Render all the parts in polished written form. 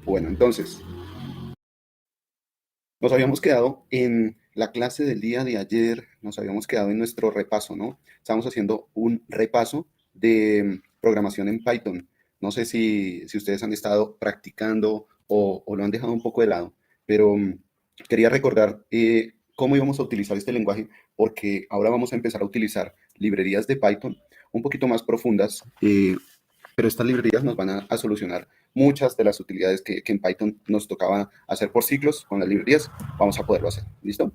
Bueno, entonces, nos habíamos quedado en la clase del día de ayer, nos habíamos quedado en nuestro repaso, ¿no? Estábamos haciendo un repaso de programación en Python. No sé si ustedes han estado practicando o lo han dejado un poco de lado, pero quería recordar cómo íbamos a utilizar este lenguaje, porque ahora vamos a empezar a utilizar librerías de Python un poquito más profundas, pero estas librerías nos van a solucionar muchas de las utilidades que en Python nos tocaba hacer por ciclos. Con las librerías vamos a poderlo hacer. ¿Listo?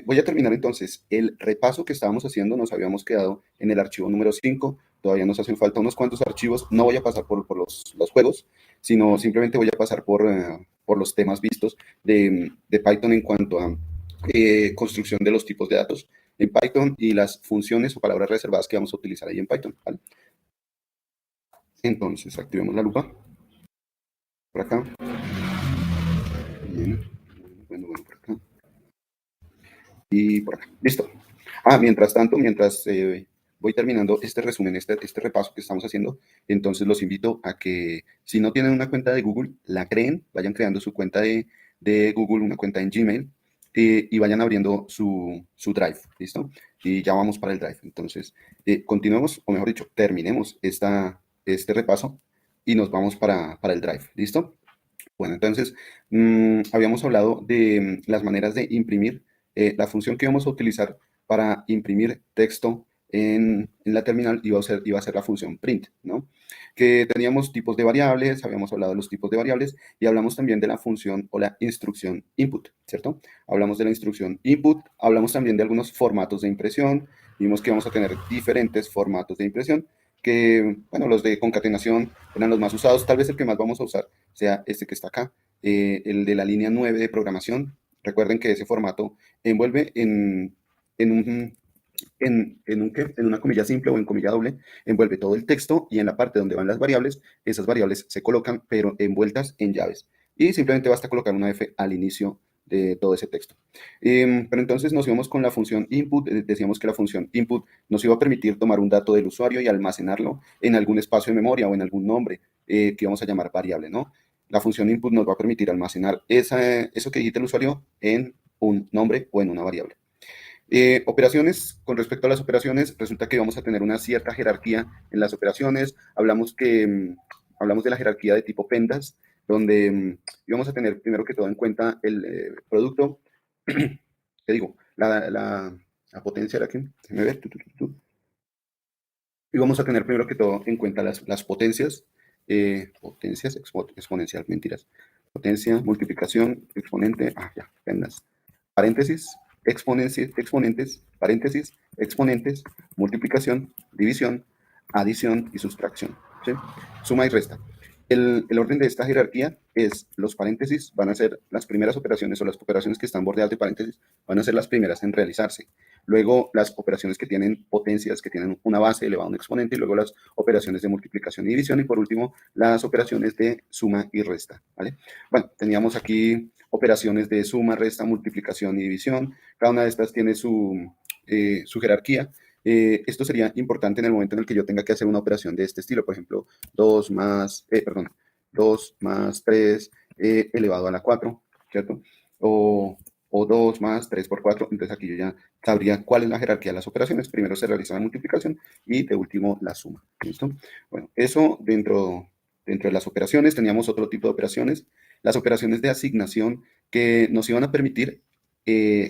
Voy a terminar entonces el repaso que estábamos haciendo. Nos habíamos quedado en el archivo número 5. Todavía nos hacen falta unos cuantos archivos. No voy a pasar por los juegos, sino simplemente voy a pasar por los temas vistos de Python en cuanto a construcción de los tipos de datos en Python y las funciones o palabras reservadas que vamos a utilizar ahí en Python. ¿Vale? Entonces, activemos la lupa por acá. Bien. Bueno, por acá. Y por acá. Listo. Mientras tanto, mientras voy terminando este resumen, este repaso que estamos haciendo, entonces los invito a que si no tienen una cuenta de Google, la creen, vayan creando su cuenta de Google, una cuenta en Gmail, y vayan abriendo su Drive, ¿listo? Y ya vamos para el Drive. Entonces, continuemos, o mejor dicho, terminemos este repaso y nos vamos para el Drive, ¿listo? Bueno, entonces, habíamos hablado de las maneras de imprimir. La función que íbamos a utilizar para imprimir texto en la terminal iba a ser la función print, ¿no? Que teníamos tipos de variables, habíamos hablado de los tipos de variables y hablamos también de la función o la instrucción input, ¿cierto? Hablamos de la instrucción input, hablamos también de algunos formatos de impresión, vimos que vamos a tener diferentes formatos de impresión, que, bueno, los de concatenación eran los más usados, tal vez el que más vamos a usar sea este que está acá, el de la línea 9 de programación. Recuerden que ese formato envuelve en un, en una comilla simple o en comilla doble, envuelve todo el texto y en la parte donde van las variables, esas variables se colocan pero envueltas en llaves. Y simplemente basta colocar una F al inicio de todo ese texto. Pero entonces nos íbamos con la función input, decíamos que la función input nos iba a permitir tomar un dato del usuario y almacenarlo en algún espacio de memoria o en algún nombre que vamos a llamar variable, ¿no? La función input nos va a permitir almacenar eso que digita el usuario en un nombre o en una variable. Operaciones, con respecto a las operaciones, resulta que vamos a tener una cierta jerarquía en las operaciones. Hablamos de la jerarquía de tipo PEMDAS, donde íbamos a tener primero que todo en cuenta el producto, te digo, la potencia era aquí, déjame ver, y vamos a tener primero que todo en cuenta las potencias, exponencial, mentiras, potencia, multiplicación, exponente, ya, PEMDAS, paréntesis, exponentes, paréntesis, exponentes, multiplicación, división, adición y sustracción. ¿Sí? Suma y resta. El orden de esta jerarquía es los paréntesis van a ser las primeras operaciones o las operaciones que están bordeadas de paréntesis van a ser las primeras en realizarse. Luego las operaciones que tienen potencias, que tienen una base elevada a un exponente, y luego las operaciones de multiplicación y división, y por último las operaciones de suma y resta. ¿Vale? Bueno, teníamos aquí operaciones de suma, resta, multiplicación y división. Cada una de estas tiene su jerarquía. Esto sería importante en el momento en el que yo tenga que hacer una operación de este estilo, por ejemplo, 2 más 3 elevado a la 4, ¿cierto? O 2 más 3 por 4, entonces aquí yo ya sabría cuál es la jerarquía de las operaciones. Primero se realiza la multiplicación y de último la suma, ¿listo? Bueno, eso dentro de las operaciones teníamos otro tipo de operaciones, las operaciones de asignación que nos iban a permitir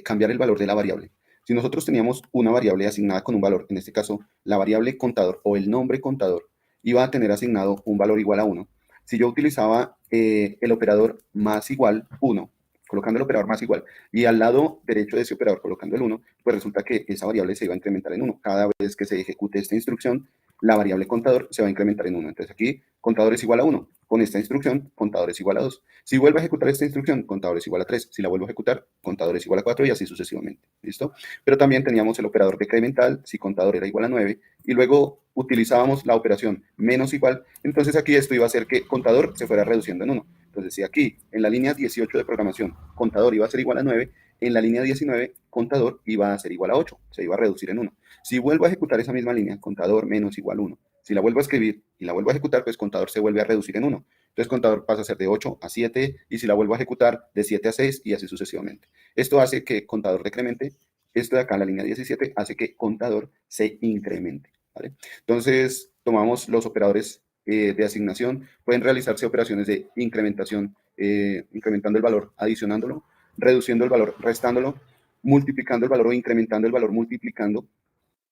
cambiar el valor de la variable. Si nosotros teníamos una variable asignada con un valor, en este caso la variable contador o el nombre contador, iba a tener asignado un valor igual a 1. Si yo utilizaba el operador más igual 1, colocando el operador más igual, y al lado derecho de ese operador colocando el 1, pues resulta que esa variable se iba a incrementar en 1. Cada vez que se ejecute esta instrucción, la variable contador se va a incrementar en 1. Entonces aquí, contador es igual a 1. Con esta instrucción, contador es igual a 2. Si vuelvo a ejecutar esta instrucción, contador es igual a 3. Si la vuelvo a ejecutar, contador es igual a 4 y así sucesivamente. ¿Listo? Pero también teníamos el operador decremental, si contador era igual a 9, y luego utilizábamos la operación menos igual. Entonces aquí esto iba a hacer que contador se fuera reduciendo en 1. Entonces, si aquí en la línea 18 de programación, contador iba a ser igual a 9, en la línea 19, contador iba a ser igual a 8, se iba a reducir en 1. Si vuelvo a ejecutar esa misma línea, contador menos igual a 1. Si la vuelvo a escribir y la vuelvo a ejecutar, pues contador se vuelve a reducir en 1. Entonces contador pasa a ser de 8 a 7 y si la vuelvo a ejecutar de 7 a 6 y así sucesivamente. Esto hace que contador decremente. Esto de acá en la línea 17 hace que contador se incremente, ¿vale? Entonces tomamos los operadores de asignación. Pueden realizarse operaciones de incrementación, incrementando el valor, adicionándolo, reduciendo el valor, restándolo, multiplicando el valor o incrementando el valor, multiplicando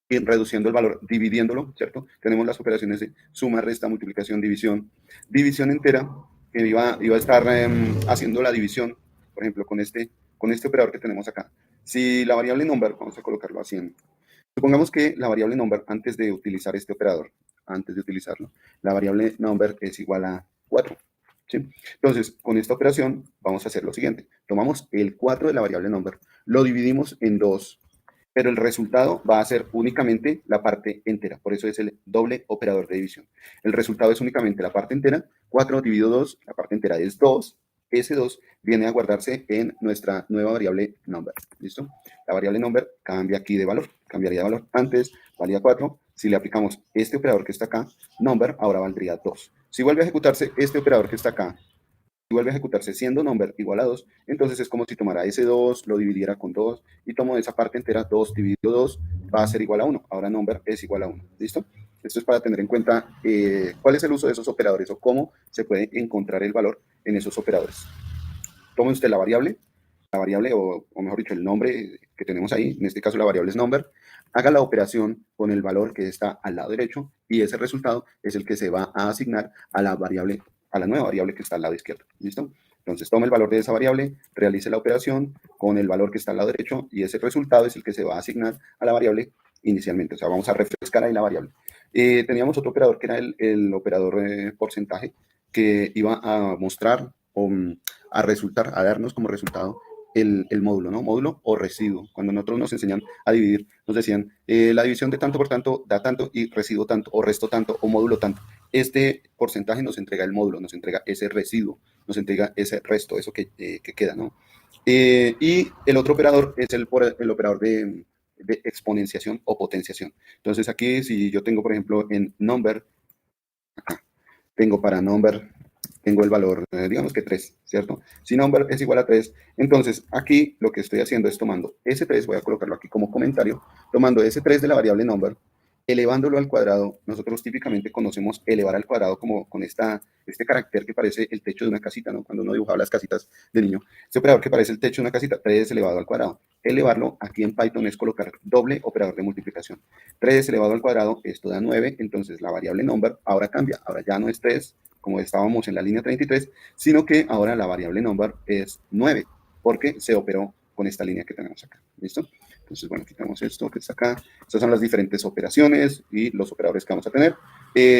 y reduciendo el valor, dividiéndolo, ¿cierto? Tenemos las operaciones de suma, resta, multiplicación, división. División entera, que iba a estar haciendo la división, por ejemplo, con este operador que tenemos acá. Si la variable number, vamos a colocarlo así en... Supongamos que la variable number, antes de utilizar este operador, antes de utilizarlo, la variable number es igual a 4. ¿Sí? Entonces, con esta operación vamos a hacer lo siguiente. Tomamos el 4 de la variable number, lo dividimos en 2, pero el resultado va a ser únicamente la parte entera. Por eso es el doble operador de división. El resultado es únicamente la parte entera. 4 dividido 2, la parte entera es 2. Ese 2 viene a guardarse en nuestra nueva variable number. ¿Listo? La variable number cambia aquí de valor. Cambiaría de valor. Antes valía 4. Si le aplicamos este operador que está acá, number, ahora valdría 2. Si vuelve a ejecutarse este operador que está acá, y vuelve a ejecutarse siendo number igual a 2, entonces es como si tomara ese 2, lo dividiera con 2 y tomo esa parte entera, 2 dividido 2 va a ser igual a 1. Ahora number es igual a 1. ¿Listo? Esto es para tener en cuenta cuál es el uso de esos operadores o cómo se puede encontrar el valor en esos operadores. Tome usted la variable o mejor dicho, el nombre que tenemos ahí, en este caso la variable es number, haga la operación con el valor que está al lado derecho y ese resultado es el que se va a asignar a la variable, a la nueva variable que está al lado izquierdo. ¿Listo? Entonces tome el valor de esa variable, realice la operación con el valor que está al lado derecho y ese resultado es el que se va a asignar a la variable inicialmente. O sea, vamos a refrescar ahí la variable. Teníamos otro operador que era el operador porcentaje que iba a mostrar o a resultar, a darnos como resultado el módulo, ¿no? Módulo o residuo. Cuando nosotros nos enseñan a dividir, nos decían, la división de tanto por tanto da tanto y residuo tanto, o resto tanto, o módulo tanto. Este porcentaje nos entrega el módulo, nos entrega ese residuo, nos entrega ese resto, eso que queda, ¿no? Y el otro operador es el operador de exponenciación o potenciación. Entonces aquí, si yo tengo, por ejemplo, en number, acá, tengo para number, tengo el valor, digamos que 3, ¿cierto? Si number es igual a 3, entonces aquí lo que estoy haciendo es tomando ese 3, voy a colocarlo aquí como comentario, tomando ese 3 de la variable number, elevándolo al cuadrado. Nosotros típicamente conocemos elevar al cuadrado como con este carácter que parece el techo de una casita, ¿no? Cuando uno dibujaba las casitas de niño, este operador que parece el techo de una casita, 3 elevado al cuadrado. Elevarlo aquí en Python es colocar doble operador de multiplicación. 3 elevado al cuadrado, esto da 9, entonces la variable number ahora cambia, ahora ya no es 3, como estábamos en la línea 33, sino que ahora la variable number es 9, porque se operó con esta línea que tenemos acá. ¿Listo? Entonces, bueno, quitamos esto que está acá. Estas son las diferentes operaciones y los operadores que vamos a tener.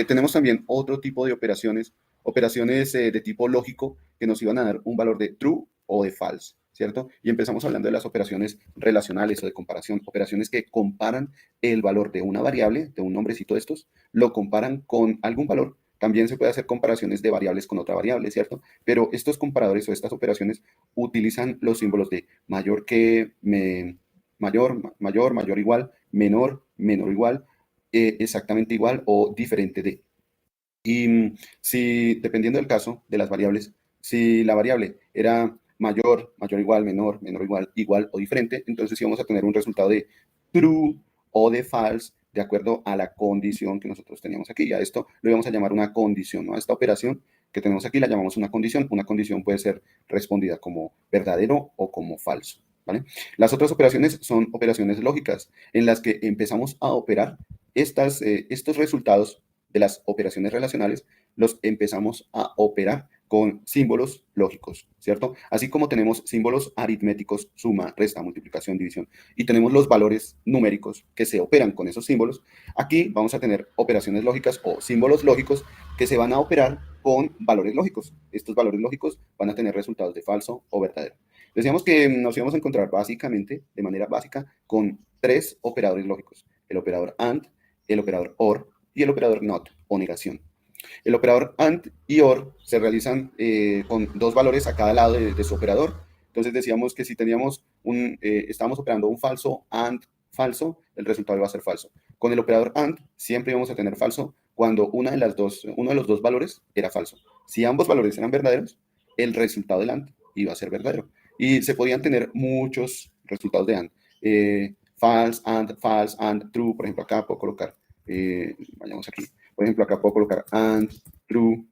Tenemos también otro tipo de operaciones, de tipo lógico, que nos iban a dar un valor de true o de false, ¿cierto? Y empezamos hablando de las operaciones relacionales o de comparación, operaciones que comparan el valor de una variable, de un nombrecito de estos, lo comparan con algún valor. También se puede hacer comparaciones de variables con otra variable, ¿cierto? Pero estos comparadores o estas operaciones utilizan los símbolos de mayor que, mayor igual, menor igual, exactamente igual o diferente de. Y si, dependiendo del caso de las variables, si la variable era mayor igual, menor igual, igual o diferente, entonces íbamos a tener un resultado de true o de false de acuerdo a la condición que nosotros teníamos aquí. Y a esto lo íbamos a llamar una condición, ¿no? A esta operación que tenemos aquí la llamamos una condición. Una condición puede ser respondida como verdadero o como falso, ¿vale? Las otras operaciones son operaciones lógicas en las que empezamos a operar estos resultados de las operaciones relacionales, los empezamos a operar con símbolos lógicos, ¿cierto? Así como tenemos símbolos aritméticos, suma, resta, multiplicación, división, y tenemos los valores numéricos que se operan con esos símbolos, aquí vamos a tener operaciones lógicas o símbolos lógicos que se van a operar con valores lógicos. Estos valores lógicos van a tener resultados de falso o verdadero. Decíamos que nos íbamos a encontrar básicamente, de manera básica, con 3 operadores lógicos. El operador AND, el operador OR y el operador NOT o negación. El operador AND y OR se realizan con 2 valores a cada lado de su operador. Entonces decíamos que si teníamos estábamos operando un falso AND falso, el resultado iba a ser falso. Con el operador AND siempre íbamos a tener falso cuando uno de los dos valores era falso. Si ambos valores eran verdaderos, el resultado del AND iba a ser verdadero. Y se podían tener muchos resultados de AND. False and, true. Por ejemplo, acá puedo colocar, vayamos aquí. Por ejemplo, acá puedo colocar AND, true,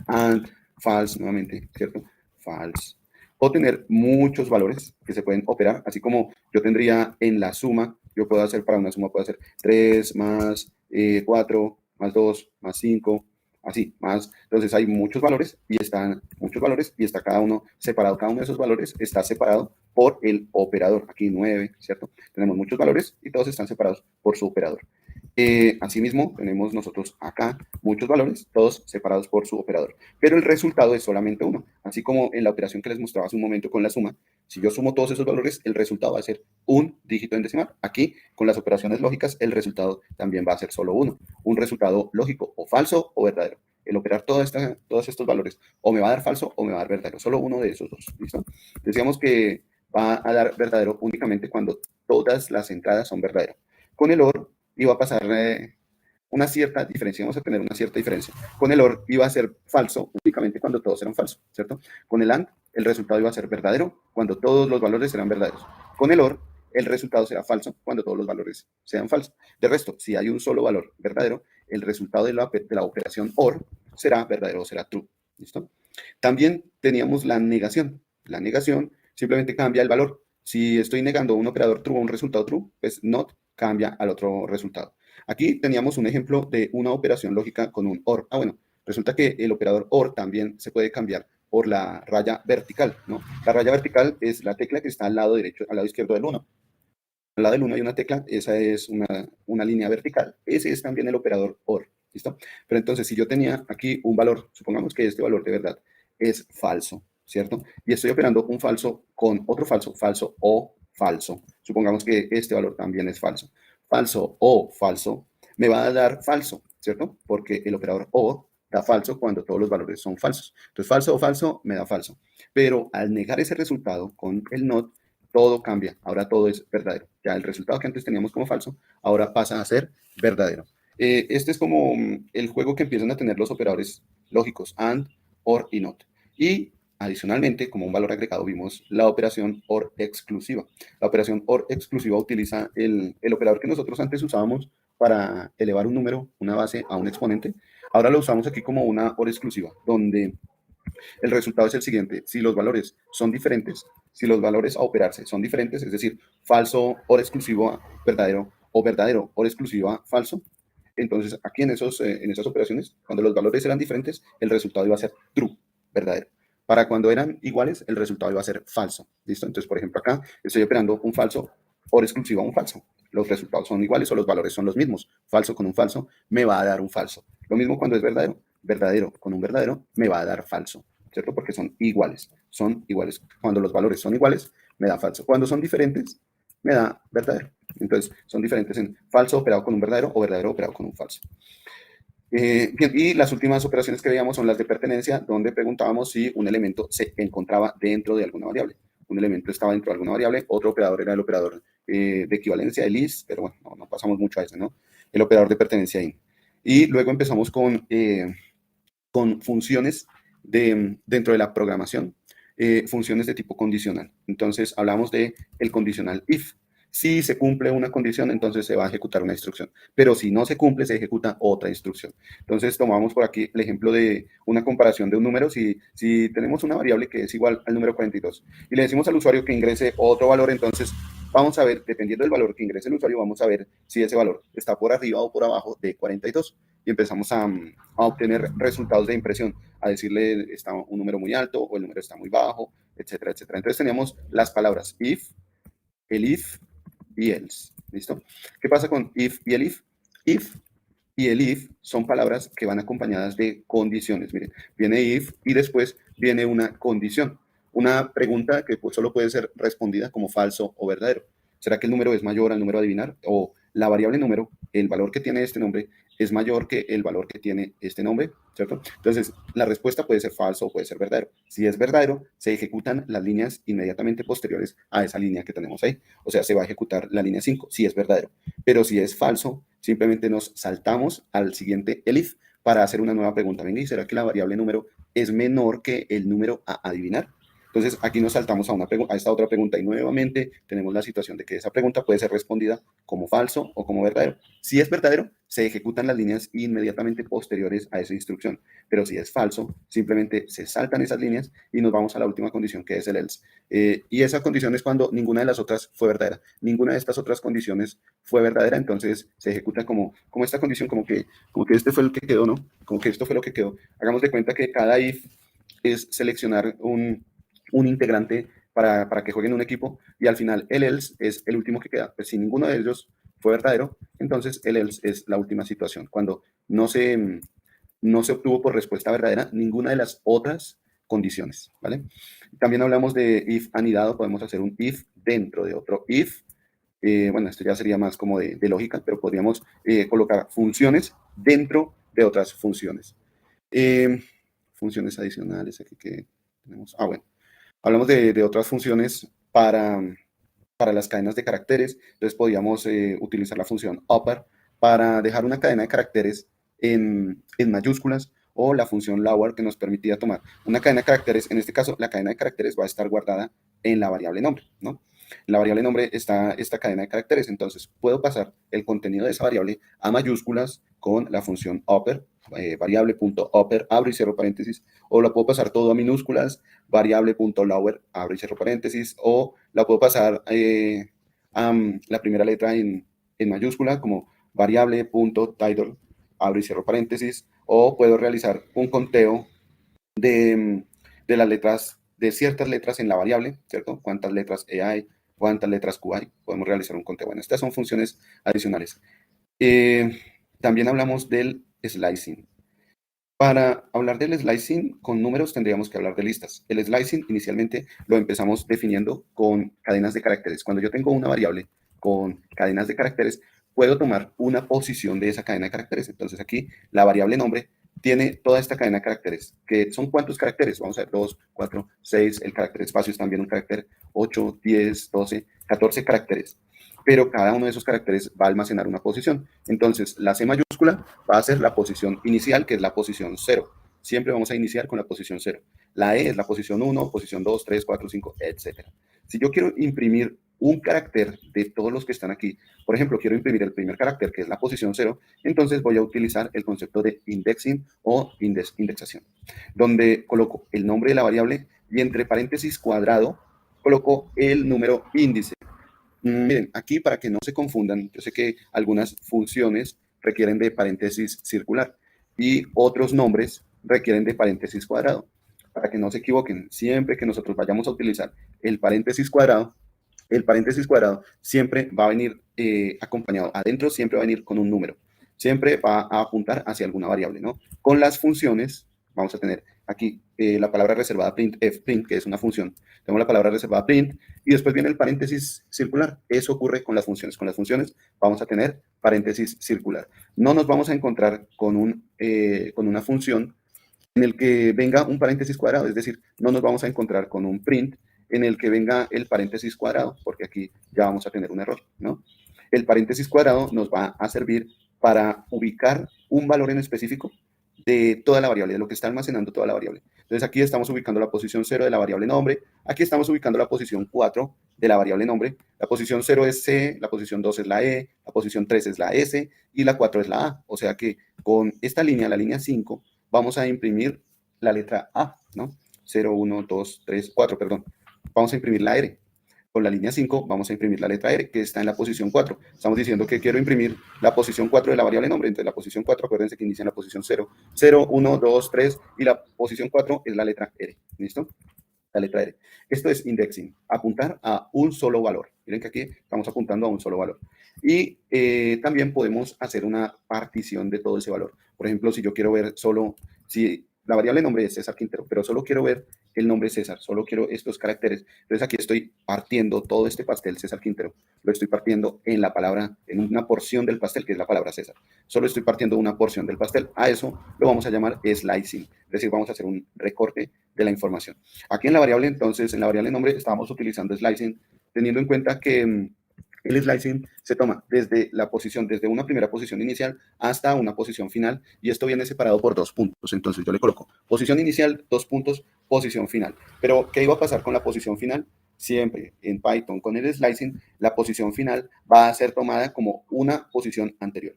AND, false nuevamente, ¿cierto? False. O tener muchos valores que se pueden operar, así como yo tendría en la suma, yo puedo hacer para una suma, puedo hacer 3 más 4 más 2 más 5, así, más. Entonces hay muchos valores y están muchos valores y está cada uno separado. Cada uno de esos valores está separado por el operador. Aquí 9, ¿cierto? Tenemos muchos valores y todos están separados por su operador. Asimismo, tenemos nosotros acá muchos valores, todos separados por su operador, pero el resultado es solamente uno. Así como en la operación que les mostraba hace un momento con la suma, si yo sumo todos esos valores, el resultado va a ser un dígito en decimal. Aquí, con las operaciones lógicas, el resultado también va a ser solo uno, un resultado lógico o falso o verdadero. El operar todos estos valores o me va a dar falso o me va a dar verdadero, solo uno de esos dos. ¿Listo? Decíamos que va a dar verdadero únicamente cuando todas las entradas son verdaderas. Con el OR iba a pasar una cierta diferencia, vamos a tener una cierta diferencia. Con el OR iba a ser falso únicamente cuando todos eran falsos, ¿cierto? Con el AND, el resultado iba a ser verdadero cuando todos los valores eran verdaderos. Con el OR, el resultado será falso cuando todos los valores sean falsos. De resto, si hay un solo valor verdadero, el resultado de la operación OR será verdadero o será true, ¿listo? También teníamos la negación. La negación simplemente cambia el valor. Si estoy negando un operador true o un resultado true, pues not cambia al otro resultado. Aquí teníamos un ejemplo de una operación lógica con un OR. Bueno, resulta que el operador OR también se puede cambiar por la raya vertical, ¿no? La raya vertical es la tecla que está al lado derecho, al lado izquierdo del 1. Al lado del 1 hay una tecla, esa es una línea vertical. Ese es también el operador OR, ¿listo? Pero entonces, si yo tenía aquí un valor, supongamos que este valor de verdad es falso, ¿cierto? Y estoy operando un falso con otro falso, falso o falso. Supongamos que este valor también es falso. Falso o falso me va a dar falso, ¿cierto? Porque el operador O da falso cuando todos los valores son falsos. Entonces, falso o falso me da falso. Pero al negar ese resultado con el not, todo cambia. Ahora todo es verdadero. Ya el resultado que antes teníamos como falso, ahora pasa a ser verdadero. Este es como el juego que empiezan a tener los operadores lógicos, AND, OR y NOT. Y adicionalmente, como un valor agregado, vimos la operación OR exclusiva. La operación OR exclusiva utiliza el operador que nosotros antes usábamos para elevar un número, una base, a un exponente. Ahora lo usamos aquí como una OR exclusiva, donde el resultado es el siguiente: si los valores son diferentes, si los valores a operarse son diferentes, es decir, falso OR exclusivo verdadero o verdadero OR exclusiva falso, entonces aquí en esas operaciones, cuando los valores eran diferentes, el resultado iba a ser true, verdadero. Para cuando eran iguales, el resultado iba a ser falso. ¿Listo? Entonces, por ejemplo, acá estoy operando un falso OR exclusivo a un falso. Los resultados son iguales o los valores son los mismos. Falso con un falso me va a dar un falso. Lo mismo cuando es verdadero. Verdadero con un verdadero me va a dar falso, ¿cierto? Porque son iguales. Son iguales. Cuando los valores son iguales, me da falso. Cuando son diferentes, me da verdadero. Entonces, son diferentes en falso operado con un verdadero o verdadero operado con un falso. Bien, y las últimas operaciones que veíamos son las de pertenencia, donde preguntábamos si un elemento se encontraba dentro de alguna variable. Un elemento estaba dentro de alguna variable, otro operador era el operador de equivalencia, el is, pero bueno, no pasamos mucho a ese, ¿no? El operador de pertenencia in. Y luego empezamos con funciones dentro de la programación, funciones de tipo condicional. Entonces, hablamos de el condicional if. Si se cumple una condición, entonces se va a ejecutar una instrucción. Pero si no se cumple, se ejecuta otra instrucción. Entonces, tomamos por aquí el ejemplo de una comparación de un número. Si tenemos una variable que es igual al número 42 y le decimos al usuario que ingrese otro valor, entonces vamos a ver, dependiendo del valor que ingrese el usuario, vamos a ver si ese valor está por arriba o por abajo de 42. Y empezamos a obtener resultados de impresión, a decirle está un número muy alto o el número está muy bajo, etcétera, etcétera. Entonces teníamos las palabras if, el if y else. ¿Listo? ¿Qué pasa con if y el if? If y el if son palabras que van acompañadas de condiciones. Miren, viene if y después viene una condición. Una pregunta que solo puede ser respondida como falso o verdadero. ¿Será que el número es mayor al número a adivinar? O la variable número, el valor que tiene este nombre, es mayor que el valor que tiene este nombre. ¿cierto? Entonces, la respuesta puede ser falso o puede ser verdadero. Si es verdadero, se ejecutan las líneas inmediatamente posteriores a esa línea que tenemos ahí. O sea, se va a ejecutar la línea 5, si es verdadero. Pero si es falso, simplemente nos saltamos al siguiente elif para hacer una nueva pregunta. Venga, ¿y será que la variable número es menor que el número a adivinar? Entonces, aquí nos saltamos a esta otra pregunta y nuevamente tenemos la situación de que esa pregunta puede ser respondida como falso o como verdadero. Si es verdadero, se ejecutan las líneas inmediatamente posteriores a esa instrucción. Pero si es falso, simplemente se saltan esas líneas y nos vamos a la última condición, que es el else. Y esa condición es cuando ninguna de las otras fue verdadera. Ninguna de estas otras condiciones fue verdadera, entonces se ejecuta como esta condición, como que este fue el que quedó, ¿no? Como que esto fue lo que quedó. Hagamos de cuenta que cada if es seleccionar un integrante para que jueguen un equipo y al final el else es el último que queda. Pues si ninguno de ellos fue verdadero, entonces el else es la última situación. Cuando no se obtuvo por respuesta verdadera ninguna de las otras condiciones, ¿vale? También hablamos de if anidado, podemos hacer un if dentro de otro if. Bueno, esto ya sería más como de lógica, pero podríamos colocar funciones dentro de otras funciones. Funciones adicionales, aquí que tenemos. Bueno. Hablamos de otras funciones para las cadenas de caracteres. Entonces podríamos utilizar la función upper para dejar una cadena de caracteres en mayúsculas o la función lower que nos permitía tomar una cadena de caracteres. En este caso, la cadena de caracteres va a estar guardada en la variable nombre, ¿no? En la variable nombre está esta cadena de caracteres. Entonces puedo pasar el contenido de esa variable a mayúsculas con la función upper, variable.upper, abro y cierro paréntesis, o la puedo pasar todo a minúsculas, variable.lower, abro y cierro paréntesis, o la puedo pasar a la primera letra en mayúscula, como variable.title, abro y cierro paréntesis, o puedo realizar un conteo de las letras, de ciertas letras en la variable, ¿cierto? ¿Cuántas letras E hay? ¿Cuántas letras Q hay? Podemos realizar un conteo. Bueno, estas son funciones adicionales. También hablamos del slicing. Para hablar del slicing con números tendríamos que hablar de listas. El slicing inicialmente lo empezamos definiendo con cadenas de caracteres. Cuando yo tengo una variable con cadenas de caracteres, puedo tomar una posición de esa cadena de caracteres. Entonces aquí la variable nombre tiene toda esta cadena de caracteres, que son ¿cuántos caracteres? Vamos a ver, 2, 4, 6, el carácter espacio es también un carácter, 8, 10, 12, 14 caracteres. Pero cada uno de esos caracteres va a almacenar una posición. Entonces, la C mayúscula va a ser la posición inicial, que es la posición 0. Siempre vamos a iniciar con la posición 0. La E es la posición 1, posición 2, 3, 4, 5, etc. Si yo quiero imprimir un carácter de todos los que están aquí, por ejemplo, quiero imprimir el primer carácter, que es la posición 0, entonces voy a utilizar el concepto de indexing o indexación, donde coloco el nombre de la variable y entre paréntesis cuadrado coloco el número índice. Miren, aquí para que no se confundan, yo sé que algunas funciones requieren de paréntesis circular y otros nombres requieren de paréntesis cuadrado. Para que no se equivoquen, siempre que nosotros vayamos a utilizar el paréntesis cuadrado siempre va a venir acompañado, adentro siempre va a venir con un número, siempre va a apuntar hacia alguna variable, ¿no? Con las funciones vamos a tener aquí la palabra reservada printf, print, que es una función. Tenemos la palabra reservada print y después viene el paréntesis circular. Eso ocurre con las funciones. Con las funciones vamos a tener paréntesis circular. No nos vamos a encontrar con una función en el que venga un paréntesis cuadrado, es decir, no nos vamos a encontrar con un print en el que venga el paréntesis cuadrado, porque aquí ya vamos a tener un error, ¿no? El paréntesis cuadrado nos va a servir para ubicar un valor en específico de toda la variable, de lo que está almacenando toda la variable. Entonces aquí estamos ubicando la posición 0 de la variable nombre, aquí estamos ubicando la posición 4 de la variable nombre, la posición 0 es C, la posición 2 es la E, la posición 3 es la S y la 4 es la A. O sea que con esta línea, la línea 5, vamos a imprimir la letra A, ¿no? 0, 1, 2, 3, 4, perdón. Vamos a imprimir la R. Con la línea 5 vamos a imprimir la letra R, que está en la posición 4. Estamos diciendo que quiero imprimir la posición 4 de la variable nombre. Entonces, la posición 4, acuérdense que inicia en la posición 0. 0, 1, 2, 3, y la posición 4 es la letra R. ¿Listo? La letra R. Esto es indexing, apuntar a un solo valor. Miren que aquí estamos apuntando a un solo valor. Y también podemos hacer una partición de todo ese valor. Por ejemplo, si yo quiero ver solo, si la variable nombre es César Quintero, pero solo quiero ver el nombre César, solo quiero estos caracteres. Entonces aquí estoy partiendo todo este pastel César Quintero, lo estoy partiendo en la palabra, en una porción del pastel que es la palabra César. Solo estoy partiendo una porción del pastel. A eso lo vamos a llamar slicing, es decir, vamos a hacer un recorte de la información. Aquí en la variable, entonces, en la variable nombre estábamos utilizando slicing, teniendo en cuenta que el slicing se toma desde la posición, desde una primera posición inicial hasta una posición final, y esto viene separado por 2 puntos. Entonces yo le coloco posición inicial, 2 puntos, posición final. Pero, ¿qué iba a pasar con la posición final? Siempre en Python con el slicing, la posición final va a ser tomada como una posición anterior.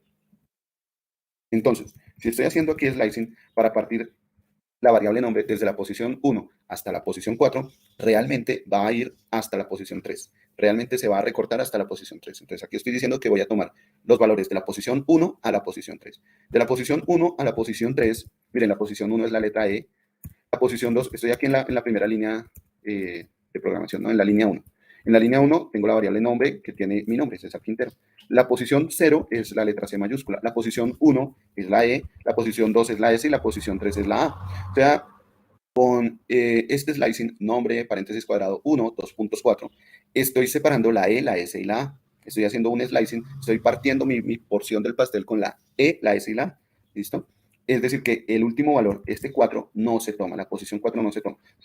Entonces, si estoy haciendo aquí slicing para partir la variable nombre desde la posición 1 hasta la posición 4, realmente va a ir hasta la posición 3. Realmente se va a recortar hasta la posición 3. Entonces aquí estoy diciendo que voy a tomar los valores de la posición 1 a la posición 3. De la posición 1 a la posición 3, miren, la posición 1 es la letra E. La posición 2, estoy aquí en la primera línea de programación, ¿no? En la línea 1. En la línea 1 tengo la variable nombre que tiene mi nombre, César Quintero. La posición 0 es la letra C mayúscula. La posición 1 es la E. La posición 2 es la S y la posición 3 es la A. O sea, con este slicing, nombre, paréntesis cuadrado, 1, 2.4, estoy separando la E, la S y la A. Estoy haciendo un slicing, estoy partiendo mi porción del pastel con la E, la S y la A. ¿Listo? Es decir, que el último valor, este 4, no se toma, la posición 4 no se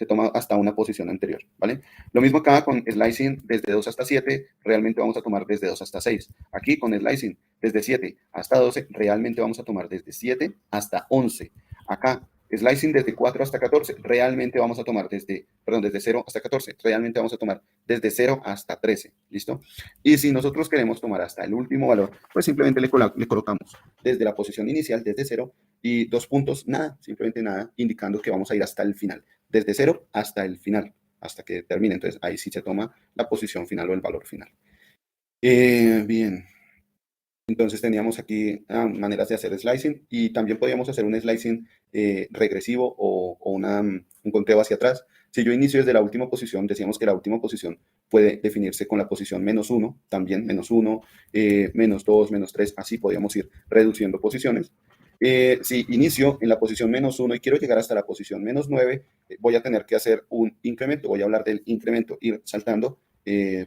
toma hasta una posición anterior, ¿vale? Lo mismo acá con slicing desde 2 hasta 7, realmente vamos a tomar desde 2 hasta 6. Aquí con slicing desde 7 hasta 12, realmente vamos a tomar desde 7 hasta 11. Acá slicing desde 4 hasta 14, realmente vamos a tomar desde 0 hasta 14, realmente vamos a tomar desde 0 hasta 13, ¿listo? Y si nosotros queremos tomar hasta el último valor, pues simplemente le colocamos desde la posición inicial, desde 0, y 2 puntos, nada, simplemente nada, indicando que vamos a ir hasta el final, desde 0 hasta el final, hasta que termine. Entonces ahí sí se toma la posición final o el valor final. Bien. Entonces teníamos aquí maneras de hacer slicing, y también podíamos hacer un slicing regresivo o un conteo hacia atrás. Si yo inicio desde la última posición, decíamos que la última posición puede definirse con la posición -1, también -1, -2, -3, así podíamos ir reduciendo posiciones. Si inicio en la posición -1 y quiero llegar hasta la posición -9, voy a tener que hacer un incremento. Voy a hablar del incremento, ir saltando,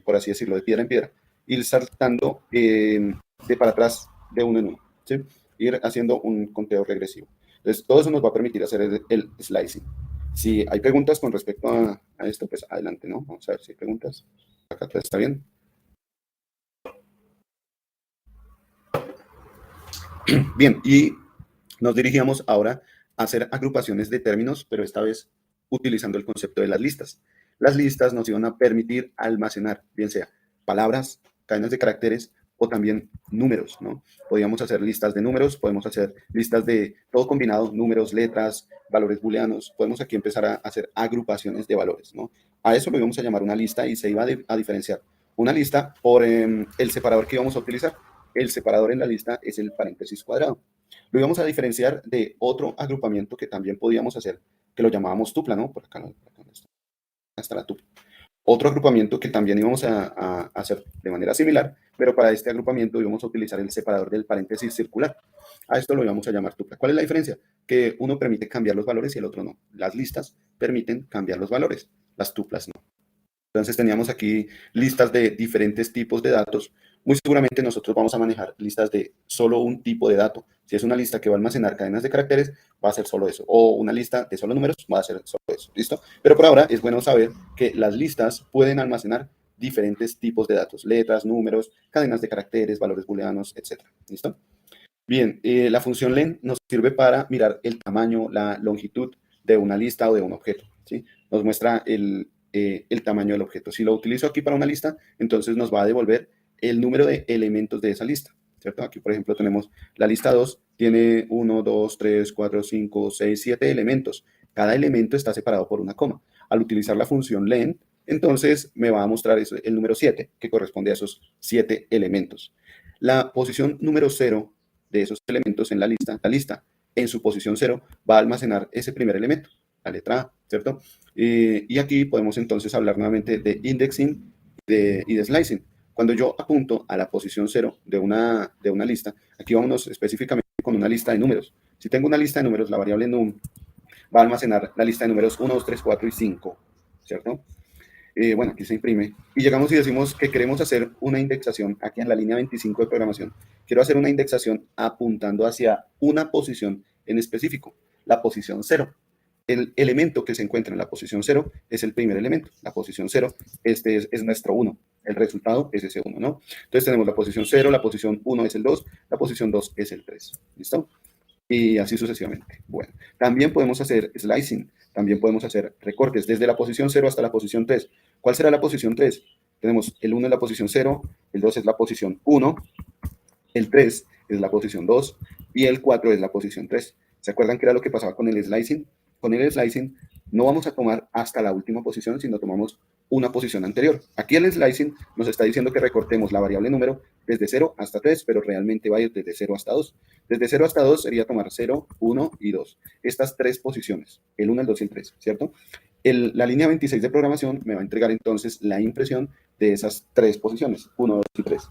por así decirlo, de piedra en piedra, ir saltando de para atrás de uno en uno, ¿sí? Ir haciendo un conteo regresivo. Entonces, todo eso nos va a permitir hacer el slicing. Si hay preguntas con respecto a esto, pues adelante, ¿no? Vamos a ver si hay preguntas. Acá todo está bien. Bien, y nos dirigíamos ahora a hacer agrupaciones de términos, pero esta vez utilizando el concepto de las listas. Las listas nos iban a permitir almacenar, bien sea palabras, cadenas de caracteres o también números, ¿no? Podíamos hacer listas de números, podemos hacer listas de todo combinado, números, letras, valores booleanos. Podemos aquí empezar a hacer agrupaciones de valores, ¿no? A eso lo íbamos a llamar una lista, y se iba a diferenciar una lista por el separador que íbamos a utilizar. El separador en la lista es el paréntesis cuadrado. Lo íbamos a diferenciar de otro agrupamiento que también podíamos hacer, que lo llamábamos tupla, ¿no? Por acá, está la tupla. Otro agrupamiento que también íbamos a hacer de manera similar, pero para este agrupamiento íbamos a utilizar el separador del paréntesis circular. A esto lo íbamos a llamar tupla. ¿Cuál es la diferencia? Que uno permite cambiar los valores y el otro no. Las listas permiten cambiar los valores, las tuplas no. Entonces teníamos aquí listas de diferentes tipos de datos. Muy seguramente nosotros vamos a manejar listas de solo un tipo de dato. Si es una lista que va a almacenar cadenas de caracteres, va a ser solo eso. O una lista de solo números, va a ser solo eso. ¿Listo? Pero por ahora es bueno saber que las listas pueden almacenar diferentes tipos de datos. Letras, números, cadenas de caracteres, valores booleanos, etc. ¿Listo? Bien, la función len nos sirve para mirar el tamaño, la longitud de una lista o de un objeto, ¿sí? Nos muestra el tamaño del objeto. Si lo utilizo aquí para una lista, entonces nos va a devolver el número de elementos de esa lista, ¿cierto? Aquí, por ejemplo, tenemos la lista 2, tiene 1, 2, 3, 4, 5, 6, 7 elementos. Cada elemento está separado por una coma. Al utilizar la función len, entonces me va a mostrar eso, el número 7, que corresponde a esos 7 elementos. La posición número 0 de esos elementos en la lista en su posición 0 va a almacenar ese primer elemento, la letra A, ¿cierto? Y aquí podemos entonces hablar nuevamente de indexing y de slicing. Cuando yo apunto a la posición 0 de una lista, aquí vámonos específicamente con una lista de números. Si tengo una lista de números, la variable num va a almacenar la lista de números 1, 2, 3, 4 y 5, ¿cierto? Bueno, aquí se imprime. Y llegamos y decimos que queremos hacer una indexación aquí en la línea 25 de programación. Quiero hacer una indexación apuntando hacia una posición en específico, la posición 0. El elemento que se encuentra en la posición 0 es el primer elemento. La posición 0, este es nuestro 1. El resultado es ese 1, ¿no? Entonces tenemos la posición 0, la posición 1 es el 2, la posición 2 es el 3. ¿Listo? Y así sucesivamente. Bueno, también podemos hacer slicing, también podemos hacer recortes desde la posición 0 hasta la posición 3. ¿Cuál será la posición 3? Tenemos el 1 es la posición 0, el 2 es la posición 1, el 3 es la posición 2 y el 4 es la posición 3. ¿Se acuerdan qué era lo que pasaba con el slicing? Con el slicing no vamos a tomar hasta la última posición, sino tomamos una posición anterior. Aquí el slicing nos está diciendo que recortemos la variable número desde 0 hasta 3, pero realmente va a ir desde 0 hasta 2. Desde 0 hasta 2 sería tomar 0, 1 y 2. Estas tres posiciones, el 1, el 2 y el 3, ¿cierto? La línea 26 de programación me va a entregar entonces la impresión de esas tres posiciones, 1, 2 y 3,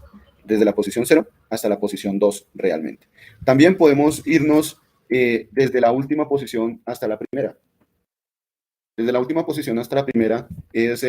desde la posición 0 hasta la posición 2 realmente. También podemos irnos desde la última posición hasta la primera. Desde la última posición hasta la primera es